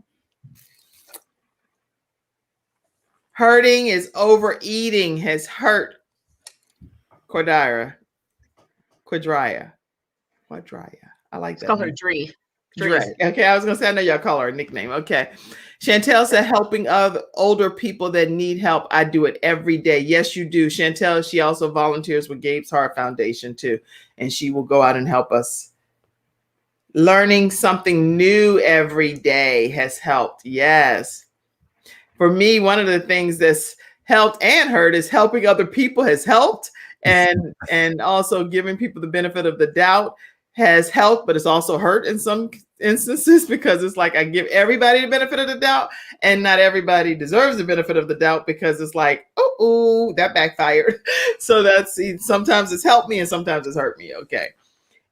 Hurting is overeating has hurt Quadria. I like Let's that. call her Dree. Dre. Okay, I was gonna say I know y'all call her a nickname. Okay. Chantel said helping other older people that need help. I do it every day. Yes, you do. Chantel, she also volunteers with Gabe's Heart Foundation too. And she will go out and help us. Learning something new every day has helped. Yes. For me, one of the things that's helped and hurt is helping other people has helped. And also giving people the benefit of the doubt has helped, but it's also hurt in some instances because it's like I give everybody the benefit of the doubt and not everybody deserves the benefit of the doubt because it's like, oh, that backfired. So sometimes it's helped me and sometimes it's hurt me. Okay.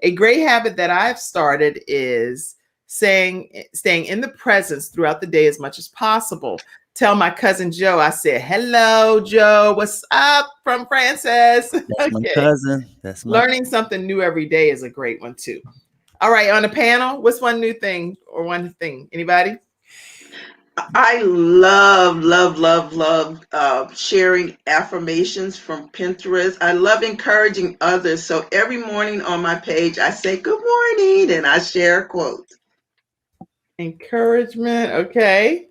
A great habit that I've started is staying in the presence throughout the day as much as possible. Tell my cousin Joe, I said, hello, Joe, what's up from Frances? That's my cousin. That's Learning something new every day is a great one too. All right, on the panel, what's one new thing or one thing? Anybody? I love sharing affirmations from Pinterest. I love encouraging others. So every morning on my page, I say good morning and I share a quote. Encouragement, okay.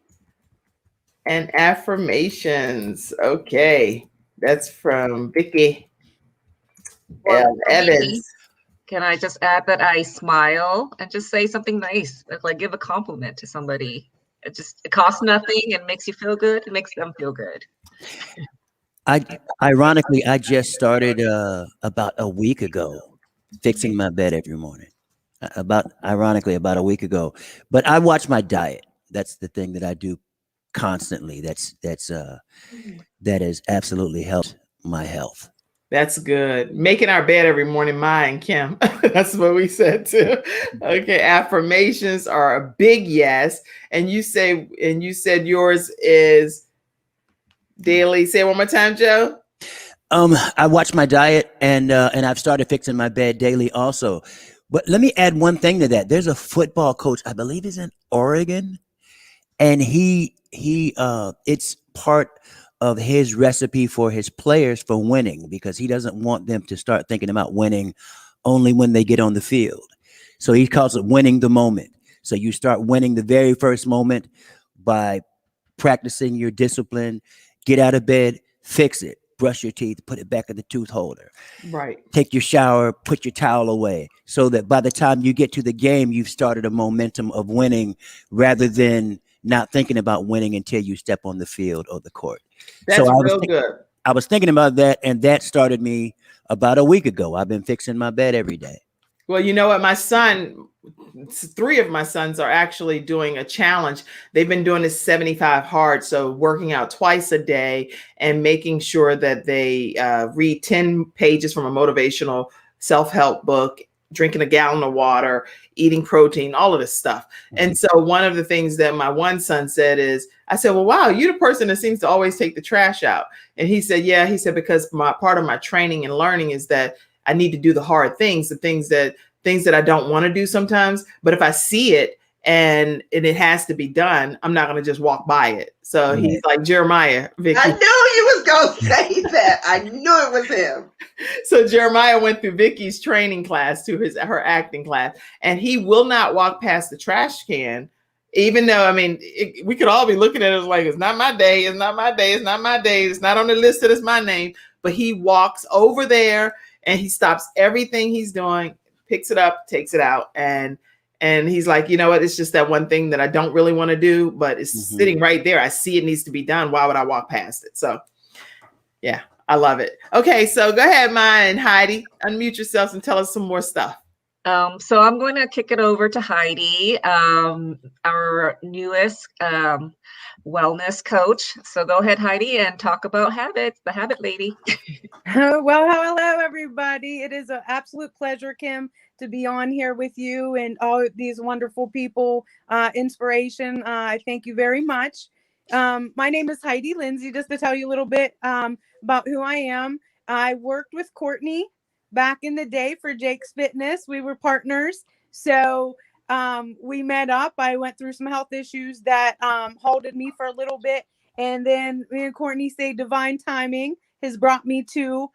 And affirmations, okay. That's from Vickie L Evans. Can I just add that I smile and just say something nice, like give a compliment to somebody? It costs nothing and makes you feel good. It makes them feel good. Ironically, I just started about a week ago fixing my bed every morning. About a week ago. But I watch my diet. That's the thing that I do constantly. That has absolutely helped my health. That's good. Making our bed every morning, Maya and Kim. That's what we said too. Okay, affirmations are a big yes. And you said yours is daily. Say it one more time, Joe. I watch my diet, and I've started fixing my bed daily also. But let me add one thing to that. There's a football coach, I believe he's in Oregon, and it's part of his recipe for his players for winning, because he doesn't want them to start thinking about winning only when they get on the field. So he calls it winning the moment. So you start winning the very first moment by practicing your discipline. Get out of bed, fix it, brush your teeth, put it back in the tooth holder. Right. Take your shower, put your towel away, so that by the time you get to the game, you've started a momentum of winning, rather than not thinking about winning until you step on the field or the court. That's real good. I was thinking about that, and that started me about a week ago. I've been fixing my bed every day. Well, you know what? My son, 3 of my sons are actually doing a challenge. They've been doing this 75 hard. So working out twice a day and making sure that they read 10 pages from a motivational self-help book, drinking a gallon of water, eating protein, all of this stuff. And so one of the things that my one son said is, I said, well, wow, you're the person that seems to always take the trash out. And he said, yeah, he said, because part of my training and learning is that I need to do the hard things, the things that I don't want to do sometimes. But if I see it and it has to be done, I'm not going to just walk by it. So he's like Jeremiah. Vickie. I knew you was going to say that. I knew it was him. So Jeremiah went through Vickie's training class to her acting class, and he will not walk past the trash can, even though, I mean, we could all be looking at it like, it's not my day. It's not my day. It's not my day. It's not on the list that is my name. But he walks over there and he stops everything he's doing, picks it up, takes it out. And he's like, you know what? It's just that one thing that I don't really want to do, but it's sitting right there. I see it needs to be done. Why would I walk past it? So yeah, I love it. Okay. So go ahead, Maya and Heidi, unmute yourselves and tell us some more stuff. So I'm going to kick it over to Heidi, our newest wellness coach. So go ahead, Heidi, and talk about habits, the habit lady. Well, hello, everybody. It is an absolute pleasure, Kim, to be on here with you and all these wonderful people. Inspiration. I thank you very much. My name is Heidi Lindsay. Just to tell you a little bit about who I am. I worked with Courtney back in the day for Jake's Fitness. We were partners. So we met up. I went through some health issues that halted me for a little bit. And then me and Courtney say divine timing has brought me to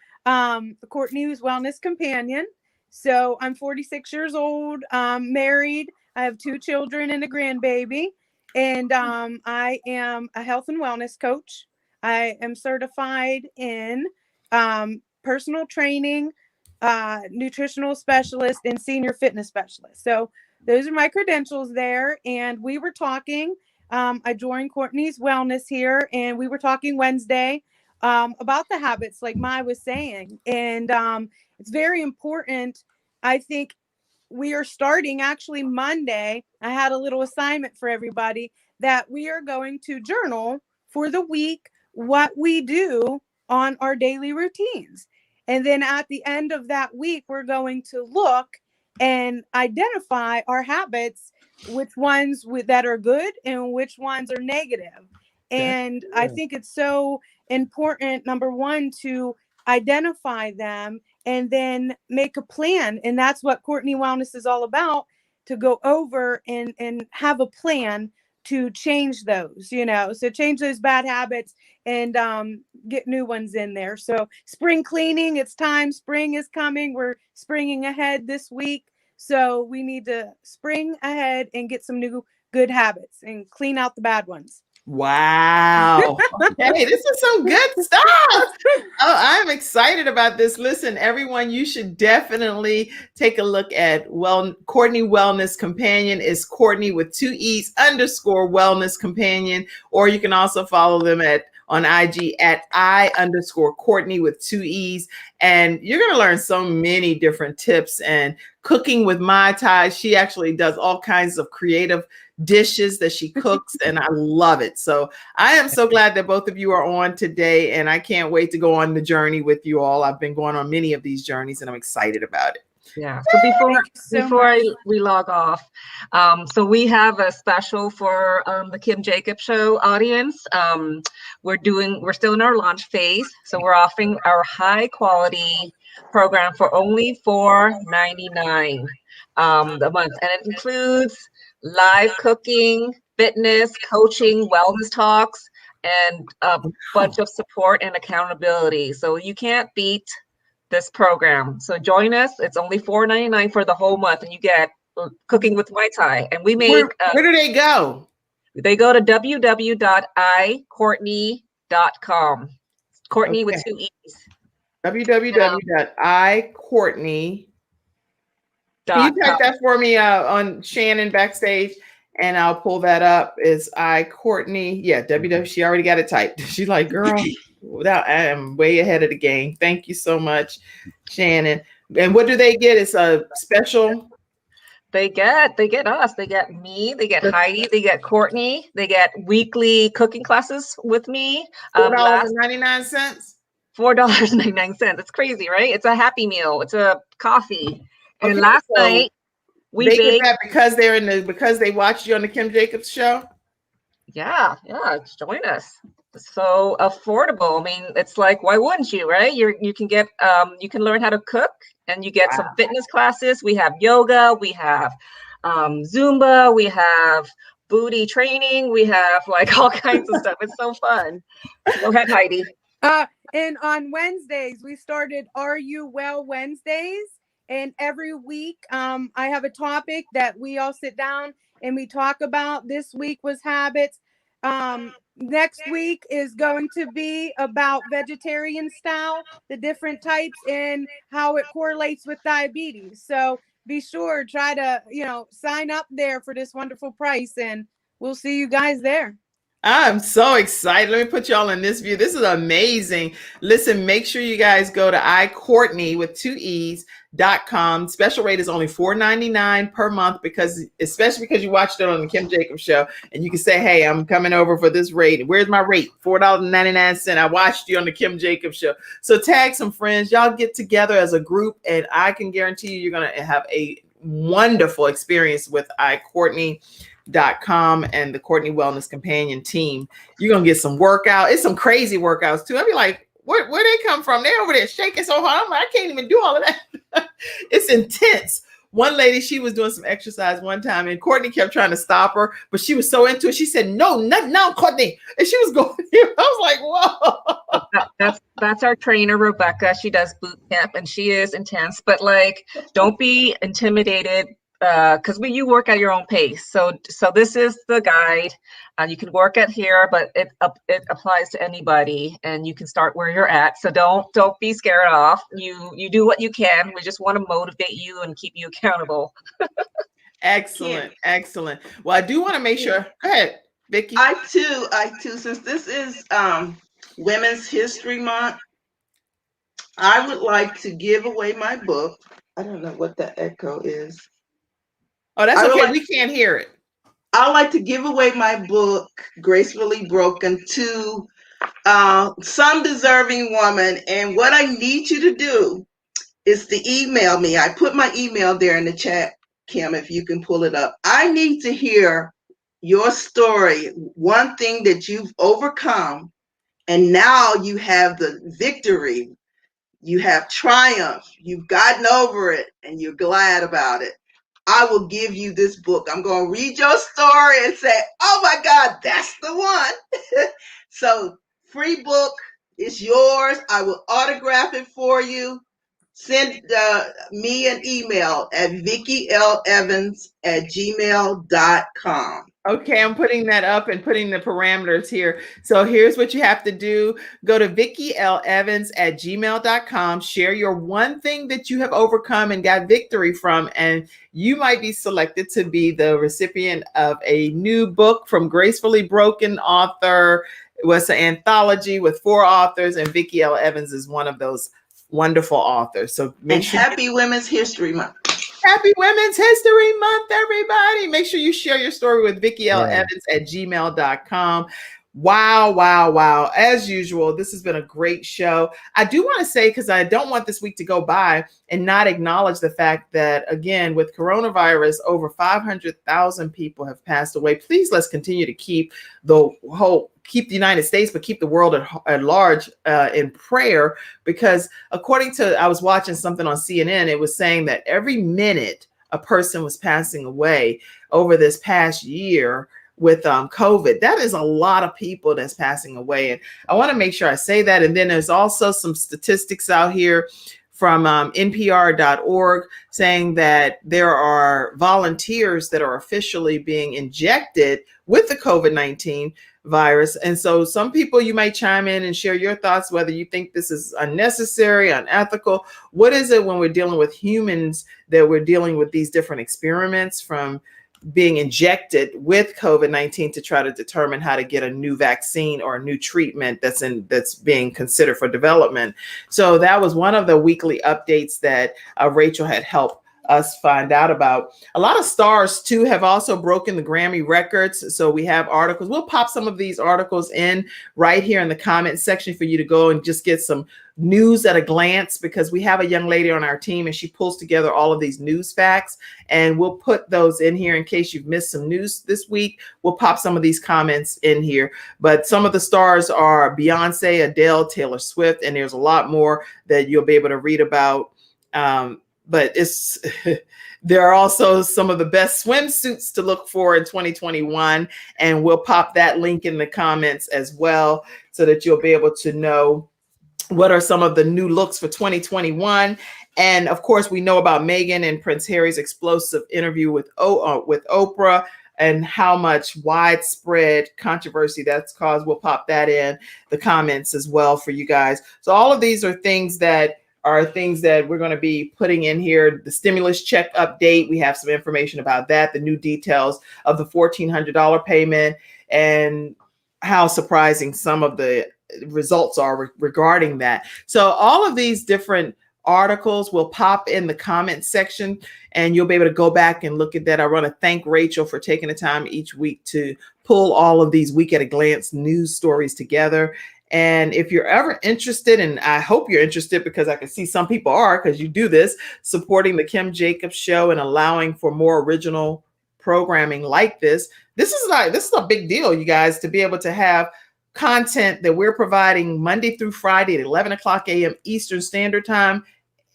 Courtney's Wellness Companion. So I'm 46 years old, married. I have 2 children and a grandbaby. And I am a health and wellness coach. I am certified in personal training, nutritional specialist, and senior fitness specialist. So those are my credentials there. And we were talking, I joined Courtney's Wellness here, and we were talking Wednesday about the habits, like Mai was saying. And it's very important. I think we are starting actually Monday. I had a little assignment for everybody that we are going to journal for the week what we do on our daily routines. And then at the end of that week, we're going to look and identify our habits, which ones that are good and which ones are negative. And I think it's so important, number one, to identify them and then make a plan. And that's what Courtney Wellness is all about, to go over and have a plan to change those, so change those bad habits and get new ones in there. So spring cleaning, it's time. Spring is coming. We're springing ahead this week. So we need to spring ahead and get some new good habits and clean out the bad ones. Wow. Okay, this is some good stuff. Oh, I'm excited about this. Listen, everyone, you should definitely take a look at Courtney Wellness Companion. Is Courtney with 2 E's _ Wellness Companion, or you can also follow them on IG at I_Courtney with 2 E's. And you're going to learn so many different tips and cooking with Mai Tai. She actually does all kinds of creative dishes that she cooks, and I love it. So I am so glad that both of you are on today, and I can't wait to go on the journey with you all. I've been going on many of these journeys, and I'm excited about it. Yeah. So before much. we log off, so we have a special for the Kim Jacobs Show audience. We're still in our launch phase, so we're offering our high quality program for only $4.99 a month, and it includes live cooking, fitness, coaching, wellness talks, and a bunch of support and accountability. So you can't beat this program. So join us. It's only $4.99 for the whole month, and you get cooking with Mai Tai. And we make where do they go? They go to www.icourtney.com. Courtney with 2 E's. www.icourtney. Can you type that for me on Shannon backstage, and I'll pull that up. Is iCourtney? Yeah, www. She already got it typed. She's like, girl, I am way ahead of the game. Thank you so much, Shannon. And what do they get? It's a special. They get us. They get me. They get Heidi. They get Courtney. They get weekly cooking classes with me. $4.99. $4.99. It's crazy, right? It's a Happy Meal. It's a coffee. And last night we baked that because they watched you on the Kim Jacobs Show. Yeah, join us. So affordable. I mean, it's like, why wouldn't you, right? You can get you can learn how to cook, and you get some fitness classes. We have yoga, we have Zumba, we have booty training, we have like all kinds of stuff. It's so fun. Go ahead, Heidi. And on Wednesdays, we started Are You Well Wednesdays. And every week, I have a topic that we all sit down and we talk about. This week was habits. Next week is going to be about vegetarian style, the different types, and how it correlates with diabetes. So be sure, try to, sign up there for this wonderful price, and we'll see you guys there. I'm so excited. Let me put y'all in this view. This is amazing. Listen, make sure you guys go to iCourtney with 2 E's.com. Special rate is only $4.99 per month, especially because you watched it on the Kim Jacobs Show, and you can say, hey, I'm coming over for this rate. Where's my rate? $4.99. I watched you on the Kim Jacobs Show. So tag some friends. Y'all get together as a group, and I can guarantee you're going to have a wonderful experience with iCourtney.com and the Courtney Wellness Companion team. You're gonna get some workout. It's some crazy workouts too. I'd be like, where they come from? They're over there shaking so hard. I'm like, I can't even do all of that. It's intense. One lady, she was doing some exercise one time, and Courtney kept trying to stop her, but she was so into it. She said, no, Courtney. And she was going, I was like, whoa. That's our trainer, Rebecca. She does boot camp, and she is intense, but like, don't be intimidated, because you work at your own pace. So this is the guide. You can work at here, but it applies to anybody, and you can start where you're at. So don't be scared off. You do what you can. We just want to motivate you and keep you accountable. Excellent. Well, I do want to make sure. Go ahead, Vickie. I too, since this is Women's History Month, I would like to give away my book. I don't know what the echo is. Oh, that's okay. We can't hear it. I'd like to give away my book, Gracefully Broken, to some deserving woman. And what I need you to do is to email me. I put my email there in the chat, Kim, if you can pull it up. I need to hear your story, one thing that you've overcome, and now you have the victory. You have triumph. You've gotten over it, and you're glad about it. I will give you this book. I'm going to read your story and say, oh my God, that's the one. So free book is yours. I will autograph it for you. Send me an email at VickieLEvans@gmail.com. Okay, I'm putting that up and putting the parameters here. So here's what you have to do. Go to VickieLEvans@gmail.com. Share your one thing that you have overcome and got victory from, and you might be selected to be the recipient of a new book from Gracefully Broken author It was an anthology with 4 authors, and Vickie L Evans is one of those wonderful authors. So make And sure. happy Women's History Month. Happy Women's History Month, everybody. Make sure you share your story with Vickie L Yeah. Evans at gmail.com. Wow, wow, wow. As usual, this has been a great show. I do want to say, because I don't want this week to go by and not acknowledge the fact that, again, with coronavirus, over 500,000 people have passed away. Please, let's continue to keep the United States, but keep the world at large in prayer, because according to, I was watching something on CNN, it was saying that every minute a person was passing away over this past year with COVID. That is a lot of people that's passing away. And I want to make sure I say that. And then there's also some statistics out here from NPR.org saying that there are volunteers that are officially being injected with the COVID-19 virus. And so some people, you might chime in and share your thoughts, whether you think this is unnecessary, unethical. What is it when we're dealing with humans that we're dealing with these different experiments, from being injected with COVID-19 to try to determine how to get a new vaccine or a new treatment that's being considered for development. So that was one of the weekly updates that Rachel had helped us find out about. A lot of stars too have also broken the Grammy records. So we have articles. We'll pop some of these articles in right here in the comment section for you to go and just get some news at a glance, because we have a young lady on our team and she pulls together all of these news facts, and we'll put those in here in case you've missed some news this week. We'll pop some of these comments in here, but some of the stars are Beyonce, Adele, Taylor Swift, and there's a lot more that you'll be able to read about. But it's there are also some of the best swimsuits to look for in 2021, and we'll pop that link in the comments as well, so that you'll be able to know what are some of the new looks for 2021. And of course, we know about Meghan and Prince Harry's explosive interview with Oprah, and how much widespread controversy that's caused. We'll pop that in the comments as well for you guys. So all of these are things that we're going to be putting in here. The stimulus check update, we have some information about that, the new details of the $1,400 payment, and how surprising some of the results are regarding that. So all of these different articles will pop in the comment section, and you'll be able to go back and look at that. I want to thank Rachel for taking the time each week to pull all of these week at a glance news stories together. And if you're ever interested, and I hope you're interested, because I can see some people are, because you do this, supporting the Kim Jacobs Show and allowing for more original programming like this. This is a big deal, you guys, to be able to have content that we're providing Monday through Friday at 11 o'clock a.m. Eastern Standard Time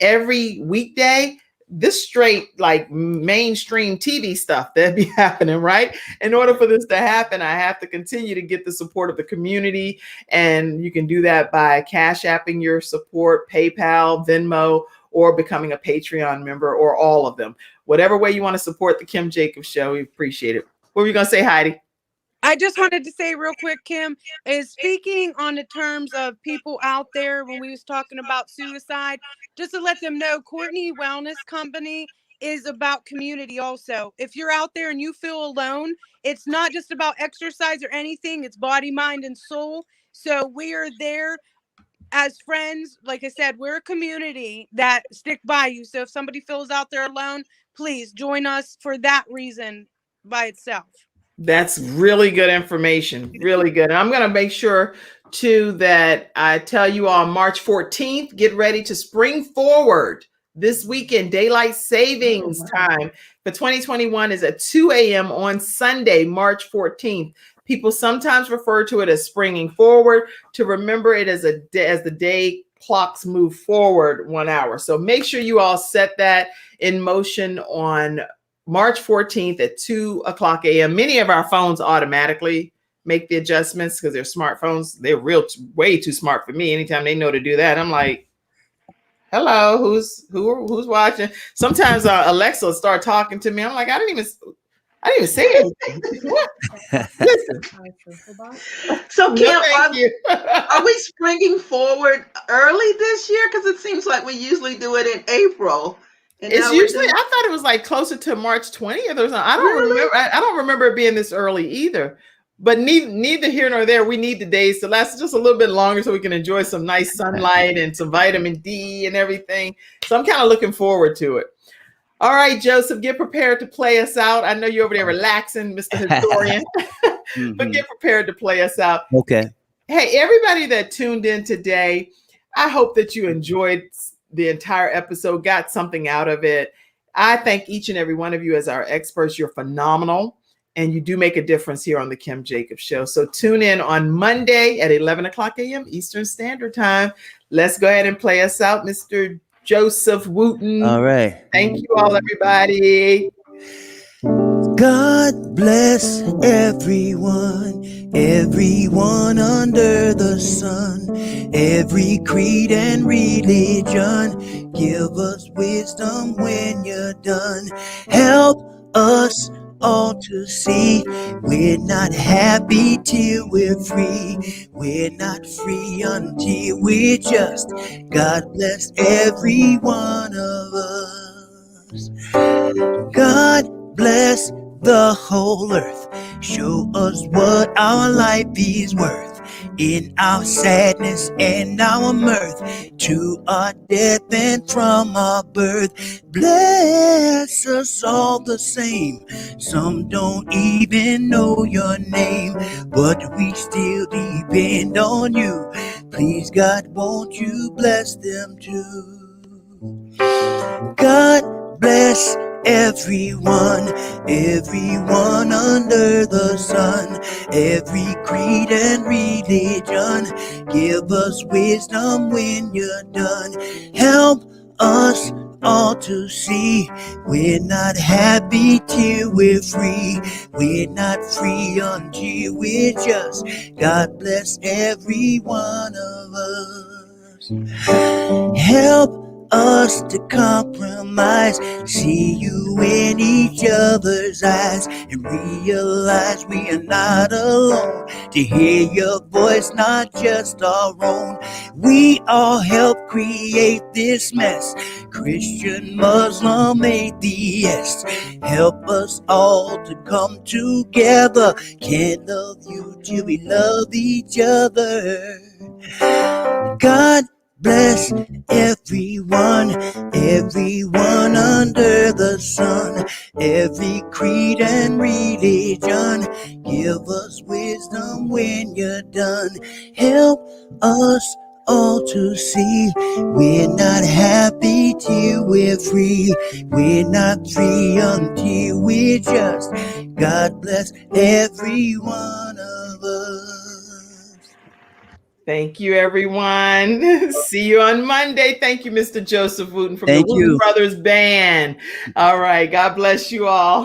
every weekday. This straight like mainstream TV stuff that be happening, right? In order for this to happen, I have to continue to get the support of the community. And you can do that by Cash Apping your support, PayPal, Venmo, or becoming a Patreon member, or all of them. Whatever way you want to support the Kim Jacobs Show, we appreciate it. What were you going to say, Heidi? I just wanted to say real quick, Kim, is speaking on the terms of people out there when we was talking about suicide, just to let them know, Courtney Wellness Company is about community also. If you're out there and you feel alone, it's not just about exercise or anything. It's body, mind, and soul. So we are there as friends. Like I said, we're a community that stick by you. So if somebody feels out there alone, please join us for that reason by itself. That's really good information. Really good. And I'm going to make sure too that I tell you all, March 14th, get ready to spring forward this weekend. Daylight savings time for 2021 is at 2 a.m. on Sunday, March 14th. People sometimes refer to it as springing forward, to remember it as the day clocks move forward 1 hour. So make sure you all set that in motion on March 14th at 2 o'clock a.m. Many of our phones automatically make the adjustments because they're smartphones. They're way too smart for me. Anytime they know to do that, I'm like, hello, who's watching? Sometimes Alexa will start talking to me. I'm like, I didn't even say anything. Listen. So Kim, No, are we springing forward early this year? Because it seems like we usually do it in April. And it's now usually, I thought it was like closer to March 20th or something. I don't remember. I don't remember it being this early either. But neither here nor there. We need the days to last just a little bit longer so we can enjoy some nice sunlight and some vitamin D and everything. So I'm kind of looking forward to it. All right, Joseph, get prepared to play us out. I know you're over there relaxing, Mr. Historian, but get prepared to play us out. Okay. Hey, everybody that tuned in today, I hope that you enjoyed the entire episode, got something out of it. I thank each and every one of you as our experts. You're phenomenal, and you do make a difference here on the Kim Jacobs Show. So tune in on Monday at 11 o'clock a.m. Eastern Standard Time. Let's go ahead and play us out, Mr. Joseph Wooten. All right. Thank you all, everybody. God bless everyone, everyone under the sun, every creed and religion. Give us wisdom when you're done. Help us all to see we're not happy till we're free. We're not free until we're just. God bless every one of us. God bless the whole earth. Show us what our life is worth. In our sadness and our mirth, to our death and from our birth. Bless us all the same. Some don't even know your name, but we still depend on you. Please, God, won't you bless them too? God bless everyone, everyone under the sun, every creed and religion. Give us wisdom when you're done. Help us all to see we're not happy till we're free. We're not free until we're just. God bless every one of us. Help us to compromise, see you in each other's eyes, and realize we are not alone. To hear your voice, not just our own. We all help create this mess, Christian, Muslim, atheist. Help us all to come together. Can't love you till we love each other. God bless everyone, everyone under the sun, every creed and religion. Give us wisdom when you're done. Help us all to see we're not happy till we're free. We're not free until we're just. God bless every one of us. Thank you, everyone. See you on Monday. Thank you, Mr. Joseph Wooten from Thank the Wooten you. Brothers Band. All right. God bless you all.